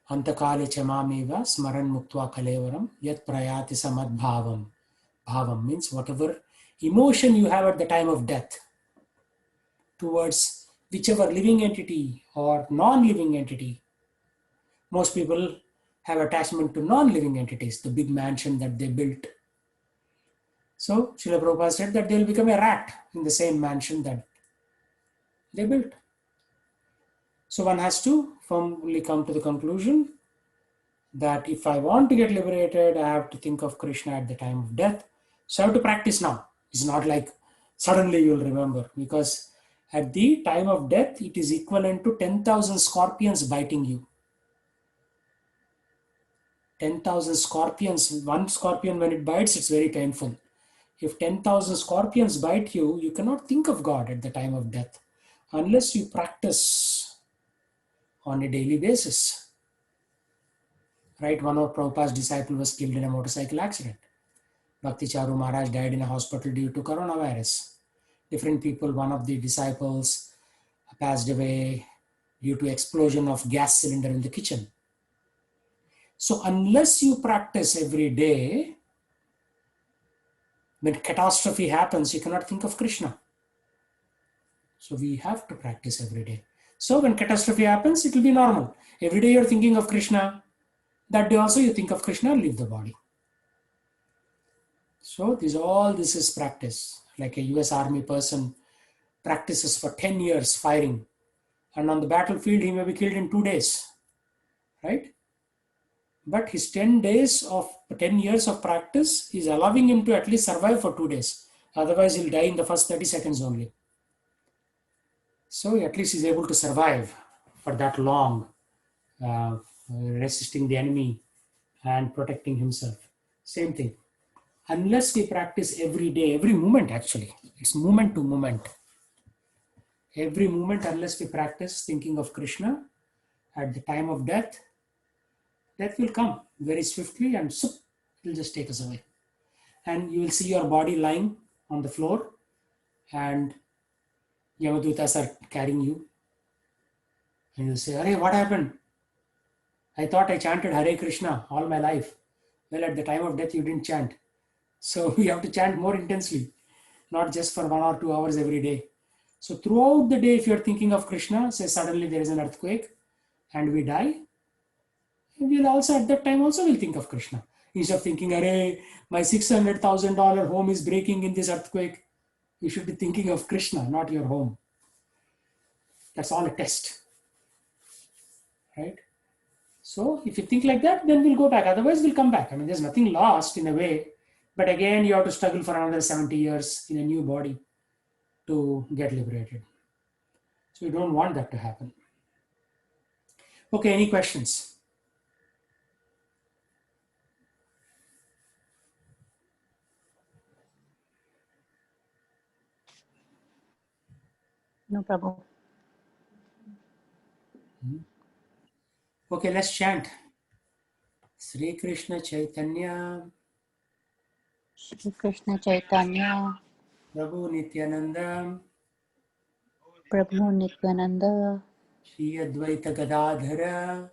Antakale chamameva smaran muktva kalevaram yat prayati samadbhavam. Bhavam means whatever emotion you have at the time of death towards whichever living entity or non-living entity. Most people have attachment to non-living entities, the big mansion that they built. So Srila Prabhupada said that they will become a rat in the same mansion that they built. So one has to firmly come to the conclusion that if I want to get liberated, I have to think of Krishna at the time of death. So I have to practice now. It's not like suddenly you'll remember, because at the time of death, it is equivalent to 10,000 scorpions biting you. 10,000 scorpions, one scorpion when it bites, it's very painful. If 10,000 scorpions bite you, you cannot think of God at the time of death unless you practice on a daily basis. Right? One of Prabhupada's disciples was killed in a motorcycle accident. Bhakti Charu Maharaj died in a hospital due to coronavirus. Different people, one of the disciples passed away due to explosion of gas cylinder in the kitchen. So unless you practice every day, when catastrophe happens, you cannot think of Krishna. So we have to practice every day. So when catastrophe happens, it will be normal. Every day you're thinking of Krishna. That day also you think of Krishna and leave the body. So this is practice. Like a US Army person practices for 10 years firing. And on the battlefield, he may be killed in 2 days. Right? But his 10 years of practice is allowing him to at least survive for 2 days. Otherwise, he'll die in the first 30 seconds only. So at least he's able to survive for that long, resisting the enemy and protecting himself. Same thing. Unless we practice every day, every moment actually, it's moment to moment. Every moment, unless we practice thinking of Krishna at the time of death, death will come very swiftly and it will just take us away. And you will see your body lying on the floor and Yamadutas are carrying you. And you'll say, Hare, what happened? I thought I chanted Hare Krishna all my life. Well, at the time of death, you didn't chant. So you have to chant more intensely, not just for 1 or 2 hours every day. So throughout the day, if you're thinking of Krishna, say suddenly there is an earthquake and we die, we'll also at that time also will think of Krishna. Instead of thinking, Arey, my $600,000 home is breaking in this earthquake, you should be thinking of Krishna, not your home. That's all a test, right? So if you think like that, then we'll go back. Otherwise, we'll come back. I mean, there's nothing lost in a way. But again, you have to struggle for another 70 years in a new body to get liberated. So you don't want that to happen. Okay, any questions? No, Prabhu. Okay, let's chant. Sri Krishna Chaitanya, Shri Krishna Chaitanya, Prabhu Nityananda, Prabhu Nityananda, Shri Advaita Gadadhara,